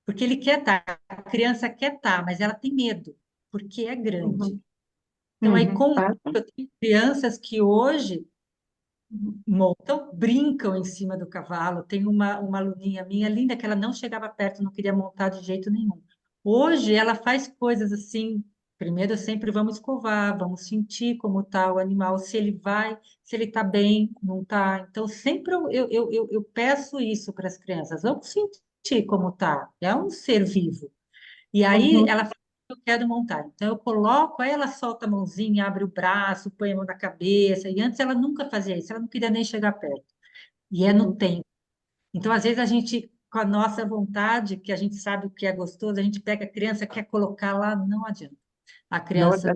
porque ele quer estar, a criança quer estar, mas ela tem medo, porque é grande. Então, aí, eu tenho crianças que hoje montam, brincam em cima do cavalo. Tem uma aluninha minha linda que ela não chegava perto, não queria montar de jeito nenhum. Hoje ela faz coisas assim. Primeiro, sempre vamos escovar, vamos sentir como está o animal, se ele vai, se ele está bem, não está. Então, sempre eu peço isso para as crianças, vamos sentir como está. É um ser vivo. E aí ela fala, eu quero montar. Então eu coloco, aí ela solta a mãozinha, abre o braço, põe a mão na cabeça. E antes ela nunca fazia isso, ela não queria nem chegar perto. E é no tempo. Então, às vezes, a gente, com a nossa vontade, que a gente sabe o que é gostoso, a gente pega a criança, quer colocar lá, não adianta. A criança,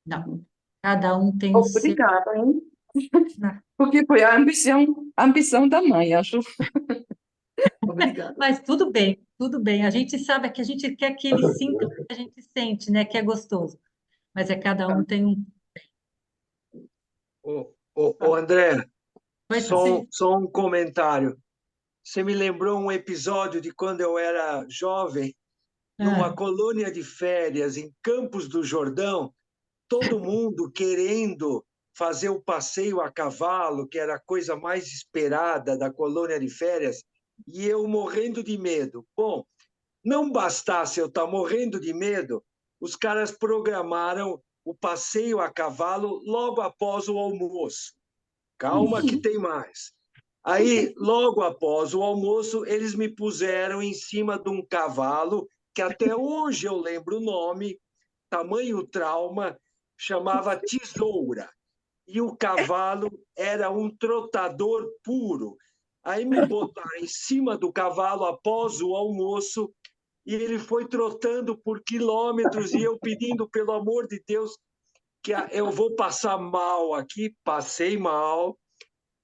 não. Cada um tem o seu. Obrigada, hein? Porque foi a ambição da mãe, acho. Obrigada. Mas tudo bem, tudo bem. A gente sabe que a gente quer que ele sinta o que a gente sente, né? Que é gostoso. Mas cada um tem um. Ô, André, Pois só um comentário. Você me lembrou um episódio de quando eu era jovem, numa colônia de férias em Campos do Jordão, todo mundo querendo fazer o passeio a cavalo, que era a coisa mais esperada da colônia de férias, e eu morrendo de medo. Bom, não bastasse eu estar morrendo de medo, os caras programaram o passeio a cavalo logo após o almoço. Calma que tem mais. Aí, logo após o almoço, eles me puseram em cima de um cavalo, que até hoje eu lembro o nome, tamanho trauma, chamava Tesoura. E o cavalo era um trotador puro. Aí me botaram em cima do cavalo após o almoço e ele foi trotando por quilômetros e eu pedindo, pelo amor de Deus, que eu vou passar mal aqui. Passei mal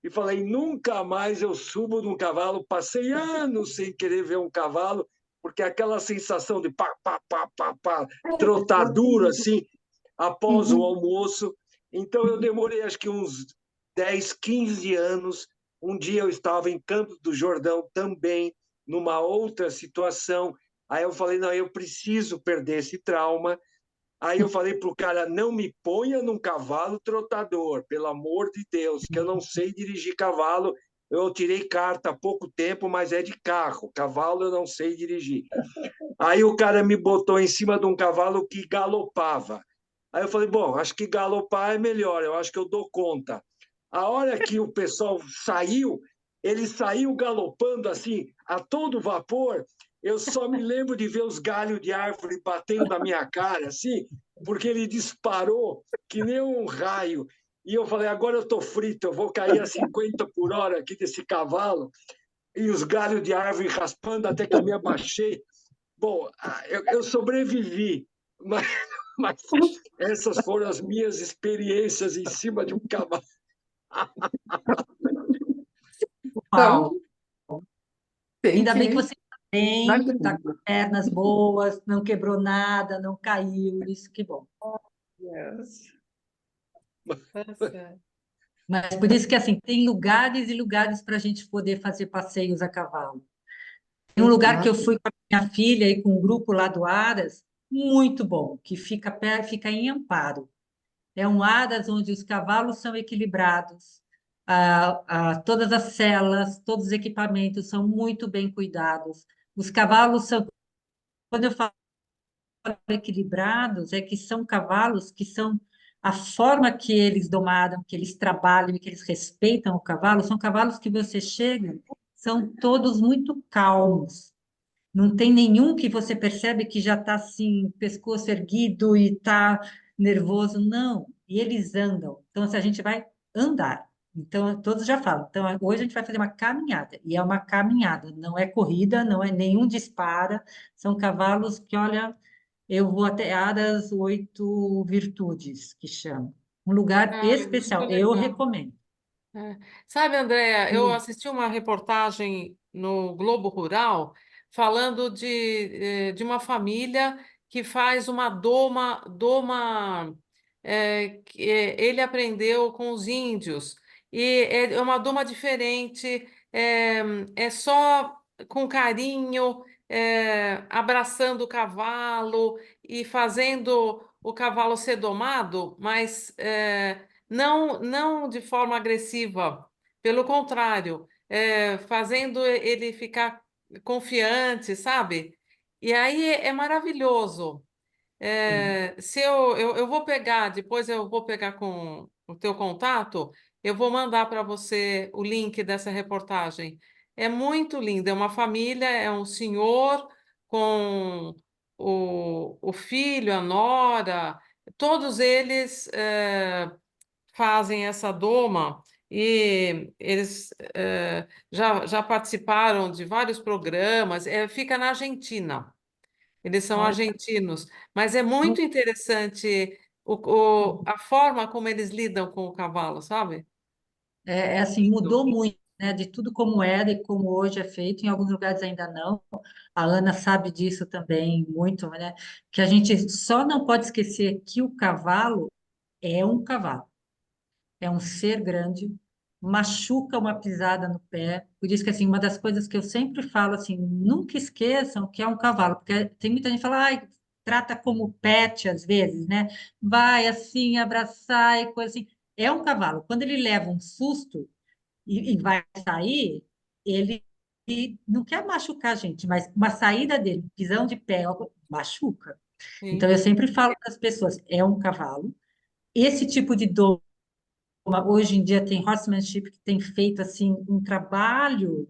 e falei, nunca mais eu subo num cavalo. Passei anos sem querer ver um cavalo, porque aquela sensação de pá, pá, pá, pá, pá, trotar duro assim, após o almoço. Então eu demorei acho que uns 10, 15 anos. Um dia eu estava em Campos do Jordão também, numa outra situação. Aí eu falei, não, eu preciso perder esse trauma. Aí eu falei para o cara, não me ponha num cavalo trotador, pelo amor de Deus, que eu não sei dirigir cavalo. Eu tirei carta há pouco tempo, mas é de carro. Cavalo eu não sei dirigir. Aí o cara me botou em cima de um cavalo que galopava. Aí eu falei, bom, acho que galopar é melhor, eu acho que eu dou conta. A hora que o pessoal saiu, ele saiu galopando assim, a todo vapor. Eu só me lembro de ver os galhos de árvore batendo na minha cara, assim, porque ele disparou que nem um raio. E eu falei, agora eu estou frito, eu vou cair a 50 por hora aqui desse cavalo. E os galhos de árvore raspando até que eu me abaixei. Bom, eu sobrevivi, mas essas foram as minhas experiências em cima de um cavalo. Uau! Tem Ainda bem que que... você está bem, está com pernas boas, não quebrou nada, não caiu, isso que bom. Yes. Tá certo. Mas por isso que assim, tem lugares e lugares para a gente poder fazer passeios a cavalo. Tem um lugar que eu fui com a minha filha e com um grupo lá do Aras, muito bom, que fica em Amparo. É um Aras onde os cavalos são equilibrados, todas as celas, todos os equipamentos são muito bem cuidados. Os cavalos são, quando eu falo equilibrados, é que são cavalos que são a forma que eles domaram, que eles trabalham, que eles respeitam o cavalo, são cavalos que você chega, são todos muito calmos. Não tem nenhum que você percebe que já está assim, pescoço erguido e está nervoso, não. E eles andam. Então, se a gente vai andar. Então, todos já falam. Então, hoje a gente vai fazer uma caminhada. E é uma caminhada, não é corrida, não é nenhum dispara. São cavalos que, olha, eu vou até Aras 8 Virtudes, que chama. Um lugar Ah, muito especial. Eu legal. recomendo. É. Sabe, Andréa, eu assisti uma reportagem no Globo Rural falando de uma família que faz uma doma que ele aprendeu com os índios. E é uma doma diferente, é só com carinho, abraçando o cavalo e fazendo o cavalo ser domado, mas não de forma agressiva, pelo contrário, fazendo ele ficar confiante, sabe? E aí é maravilhoso. Se eu vou pegar, depois eu vou pegar com o teu contato, eu vou mandar para você o link dessa reportagem. É muito lindo, é uma família, é um senhor com o filho, a nora, todos eles fazem essa doma e eles já participaram de vários programas, fica na Argentina. Eles são Olha, argentinos, mas é muito interessante a forma como eles lidam com o cavalo, sabe? é assim, mudou muito, né, de tudo como era e como hoje é feito, em alguns lugares ainda não. A Ana sabe disso também muito, né? Que a gente só não pode esquecer que o cavalo é um cavalo, é um ser grande, machuca uma pisada no pé. Por isso que assim, uma das coisas que eu sempre falo assim, nunca esqueçam que é um cavalo, porque tem muita gente que fala, ai, trata como pet às vezes, né? Vai assim, abraçar e coisa assim. é um cavalo. Quando ele leva um susto e vai sair, ele não quer machucar a gente, mas uma saída dele, pisão de pé, machuca. Então, Sim. eu sempre falo para as pessoas, é um cavalo. Esse tipo de dor, hoje em dia tem horsemanship que tem feito assim um trabalho,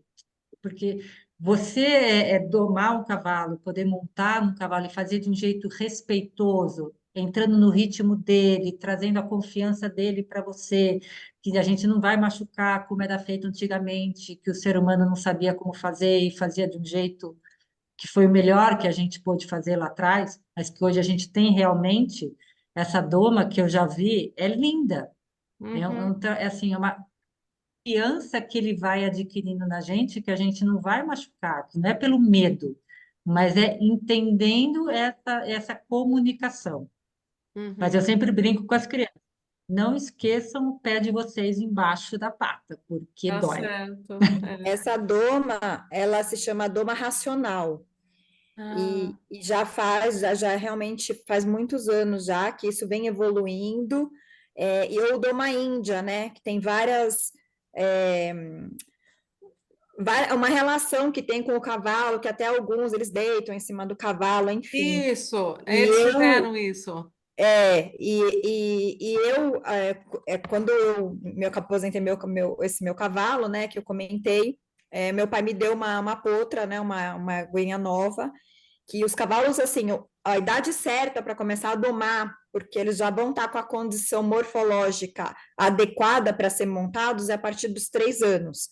porque você domar um cavalo, poder montar um cavalo e fazer de um jeito respeitoso, entrando no ritmo dele, trazendo a confiança dele para você, que a gente não vai machucar como era feito antigamente, que o ser humano não sabia como fazer e fazia de um jeito que foi o melhor que a gente pôde fazer lá atrás, mas que hoje a gente tem realmente essa doma que eu já vi, é linda. Uhum. É assim, é uma confiança que ele vai adquirindo na gente, que a gente não vai machucar, que não é pelo medo, mas é entendendo essa comunicação. Mas eu Uhum. sempre brinco com as crianças, não esqueçam o pé de vocês embaixo da pata, porque Tá dói. certo. É. Essa doma, ela se chama doma racional. Ah, E já realmente faz muitos anos já que isso vem evoluindo, e ou doma índia, né, que tem é, uma relação que tem com o cavalo, que até alguns eles deitam em cima do cavalo, enfim. isso, E eles eu, fizeram isso. quando eu aposentei esse meu cavalo, né, que eu comentei, meu pai me deu uma potra, né, uma guinha nova, que os cavalos, assim, a idade certa para começar a domar, porque eles já vão estar com a condição morfológica adequada para ser montados, é a partir dos 3 anos.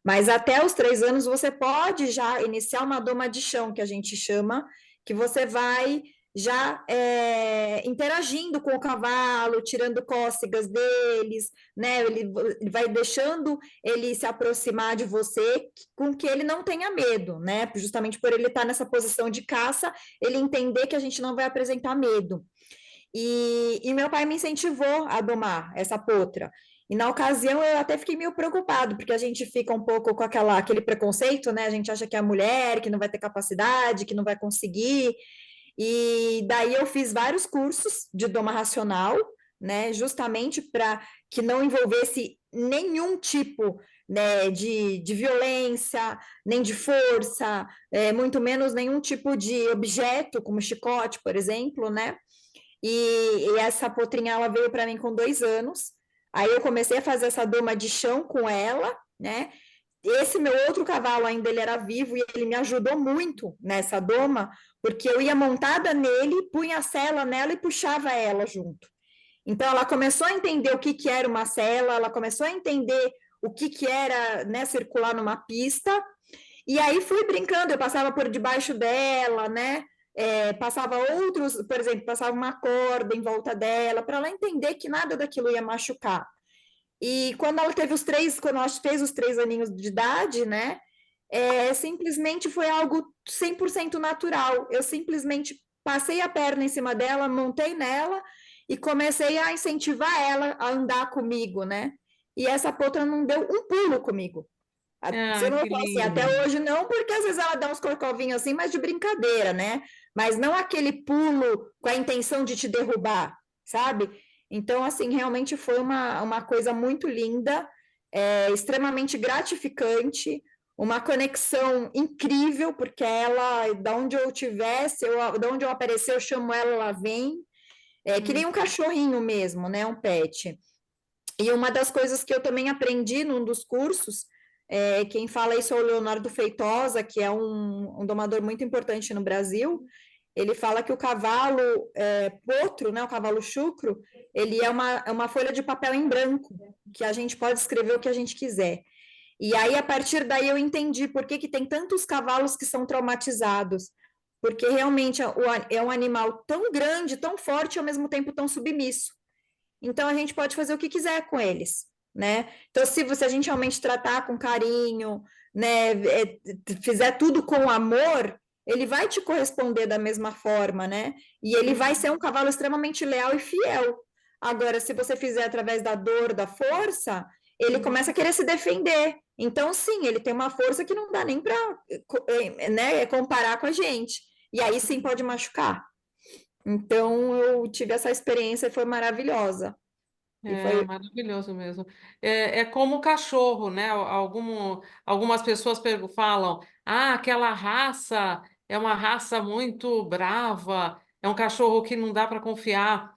Mas até os 3 anos você pode já iniciar uma doma de chão, que a gente chama, que você vai já interagindo com o cavalo, tirando cócegas deles, né? Ele vai deixando ele se aproximar de você com que ele não tenha medo, né? Justamente por ele estar nessa posição de caça, ele entender que a gente não vai apresentar medo. E meu pai me incentivou a domar essa potra. E na ocasião eu até fiquei meio preocupado, porque a gente fica um pouco com aquele preconceito, né? A gente acha que é a mulher, que não vai ter capacidade, que não vai conseguir. E daí eu fiz vários cursos de doma racional, né? Justamente para que não envolvesse nenhum tipo, né, de violência, nem de força, muito menos nenhum tipo de objeto, como chicote, por exemplo, né? E essa potrinha, ela veio para mim com 2 anos. Aí eu comecei a fazer essa doma de chão com ela, né? Esse meu outro cavalo ainda ele era vivo e ele me ajudou muito nessa doma, porque eu ia montada nele, punha a sela nela e puxava ela junto. Então ela começou a entender o que que era uma sela, ela começou a entender o que que era, né, circular numa pista. E aí fui brincando, eu passava por debaixo dela, né? Passava outros, por exemplo, passava uma corda em volta dela, para ela entender que nada daquilo ia machucar. E quando ela teve quando ela fez os 3 aninhos de idade, né? Simplesmente foi algo 100% natural. Eu simplesmente passei a perna em cima dela, montei nela e comecei a incentivar ela a andar comigo, né? E essa potra não deu um pulo comigo. Se Ah, eu não que vou falar assim, até lindo. hoje não, porque às vezes ela dá uns corcovinhos assim, mas de brincadeira, né? Mas não aquele pulo com a intenção de te derrubar, sabe? Então, assim, realmente foi uma coisa muito linda, extremamente gratificante, uma conexão incrível, porque ela, da onde eu tivesse, da onde eu aparecer, eu chamo ela, ela vem. Que nem um cachorrinho mesmo, né? Um pet. E uma das coisas que eu também aprendi num dos cursos, quem fala isso é o Leonardo Feitosa, que é um domador muito importante no Brasil. Ele fala que o cavalo potro, né, o cavalo chucro, ele é uma folha de papel em branco, que a gente pode escrever o que a gente quiser. E aí, a partir daí, eu entendi por que tem tantos cavalos que são traumatizados. Porque realmente é um animal tão grande, tão forte, e ao mesmo tempo tão submisso. Então, a gente pode fazer o que quiser com eles, né? Então, se a gente realmente tratar com carinho, né, fizer tudo com amor, ele vai te corresponder da mesma forma, né? E ele vai ser um cavalo extremamente leal e fiel. Agora, se você fizer através da dor, da força, ele começa a querer se defender. Então, sim, ele tem uma força que não dá nem para, né, comparar com a gente. E aí sim pode machucar. Então, eu tive essa experiência e foi maravilhosa. E É foi maravilhoso mesmo. É como o cachorro, né? Algumas pessoas falam: ah, aquela raça é uma raça muito brava, é um cachorro que não dá para confiar.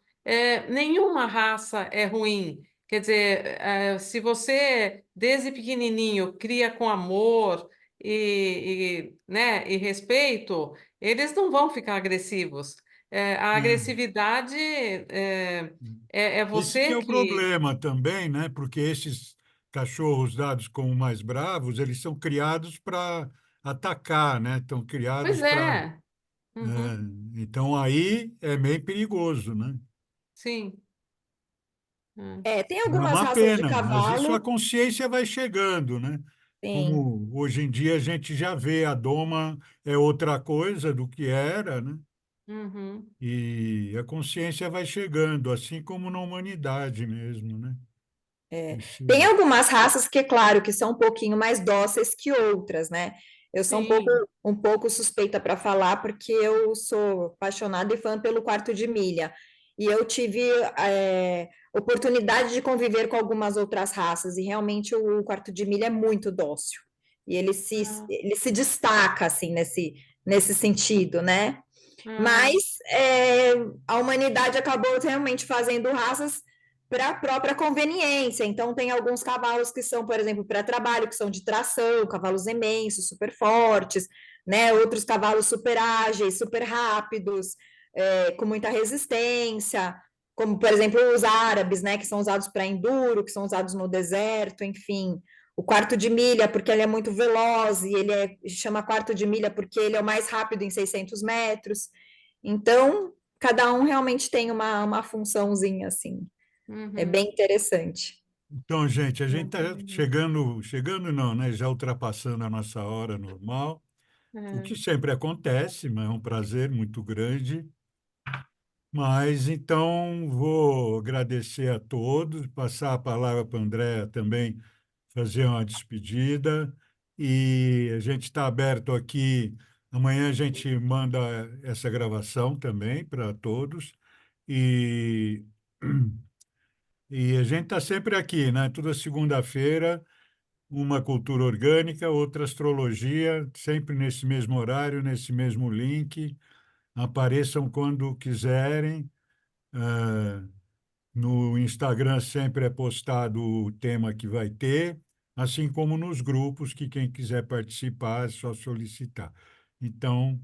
Nenhuma raça é ruim. Quer dizer, se você, desde pequenininho, cria com amor né, e respeito, eles não vão ficar agressivos. A É. agressividade é Esse que você é o que. problema também, né? Porque esses cachorros dados como mais bravos, eles são criados para atacar, né? Estão Pois criados para. é. Uhum. Então aí é meio perigoso, né? Sim. É. tem É algumas uma raças de pena, mas isso a cavalo, consciência vai chegando, né? sim. Como hoje em dia a gente já vê a doma é outra coisa do que era, né? Uhum. E a consciência vai chegando, assim como na humanidade mesmo, né? Tem Isso. algumas raças que, claro, que são um pouquinho mais dóceis que outras, né? Eu sou Sim. um pouco suspeita para falar, porque eu sou apaixonada e fã pelo quarto de milha. E eu tive oportunidade de conviver com algumas outras raças, e realmente o quarto de milha é muito dócil. E Ah, ele se destaca, assim, nesse sentido, né? ah, Mas a humanidade acabou realmente fazendo raças para a própria conveniência. Então, tem alguns cavalos que são, por exemplo, para trabalho, que são de tração, cavalos imensos, super fortes, né? Outros cavalos super ágeis, super rápidos, com muita resistência, como, por exemplo, os árabes, né? Que são usados para enduro, que são usados no deserto, enfim. O quarto de milha, porque ele é muito veloz, e chama quarto de milha porque ele é o mais rápido em 600 metros. Então, cada um realmente tem uma funçãozinha, assim. É uhum. bem interessante. Então, gente, a gente está Uhum. chegando não, né? Já ultrapassando a nossa hora normal, o que sempre acontece, mas é um prazer muito grande. Mas então vou agradecer a todos, passar a palavra para a Andréa também fazer uma despedida. E a gente está aberto aqui. Amanhã a gente manda essa gravação também para todos. E, e a gente está sempre aqui, né? Toda segunda-feira, uma cultura orgânica, outra astrologia, sempre nesse mesmo horário, nesse mesmo link. Apareçam quando quiserem. Ah, no Instagram sempre é postado o tema que vai ter, assim como nos grupos, que quem quiser participar é só solicitar. Então,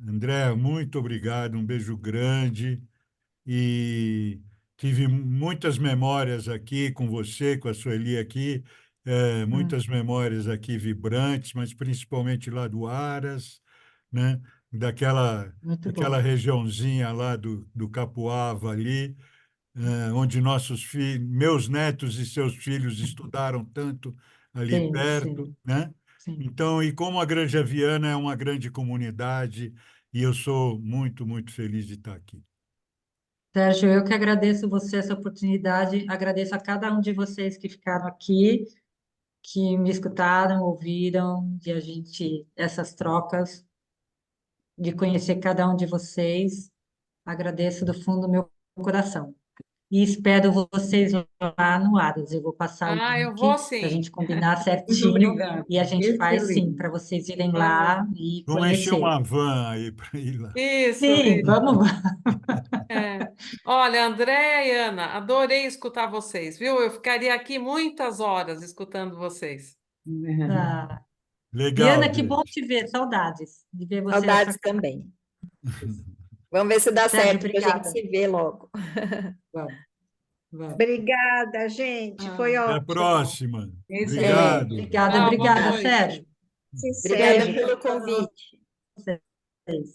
André, muito obrigado, um beijo grande e tive muitas memórias aqui com você, com a Sueli aqui, muitas memórias aqui vibrantes, mas principalmente lá do Aras, né? Daquela, Muito aquela bom. regiãozinha lá do Capuava ali, onde meus netos e seus filhos estudaram tanto ali Sim, perto, sim, né? sim. Então, e como a Granja Viana é uma grande comunidade, e eu sou muito, muito feliz de estar aqui. Sérgio, eu que agradeço você essa oportunidade, agradeço a cada um de vocês que ficaram aqui, que me escutaram, ouviram, de a gente, essas trocas, de conhecer cada um de vocês. Agradeço do fundo do meu coração. E espero vocês lá no Aras. Eu vou passar o Eu vou link para a sim. gente combinar Muito certinho obrigada. e a gente faz sim, Excelente. para vocês irem Tá bom. lá e Vamos encher conhecer. uma van aí para ir lá. Isso, Sim, isso. vamos lá. Olha, André e Ana, adorei escutar vocês, viu? Eu ficaria aqui muitas horas escutando vocês. Ah, e Legal, Ana, que bom gente. te ver, saudades de ver você essa Saudades também. Vamos ver se dá Sérgio, certo, que a gente obrigada. se vê logo. Vamos, vamos. Obrigada, gente. Foi Até a ótimo. próxima. Excelente. Obrigado. Obrigada, Tchau, boa obrigada, noite. Sérgio. Obrigada Sucesso. Beijo pelo para convite. vocês.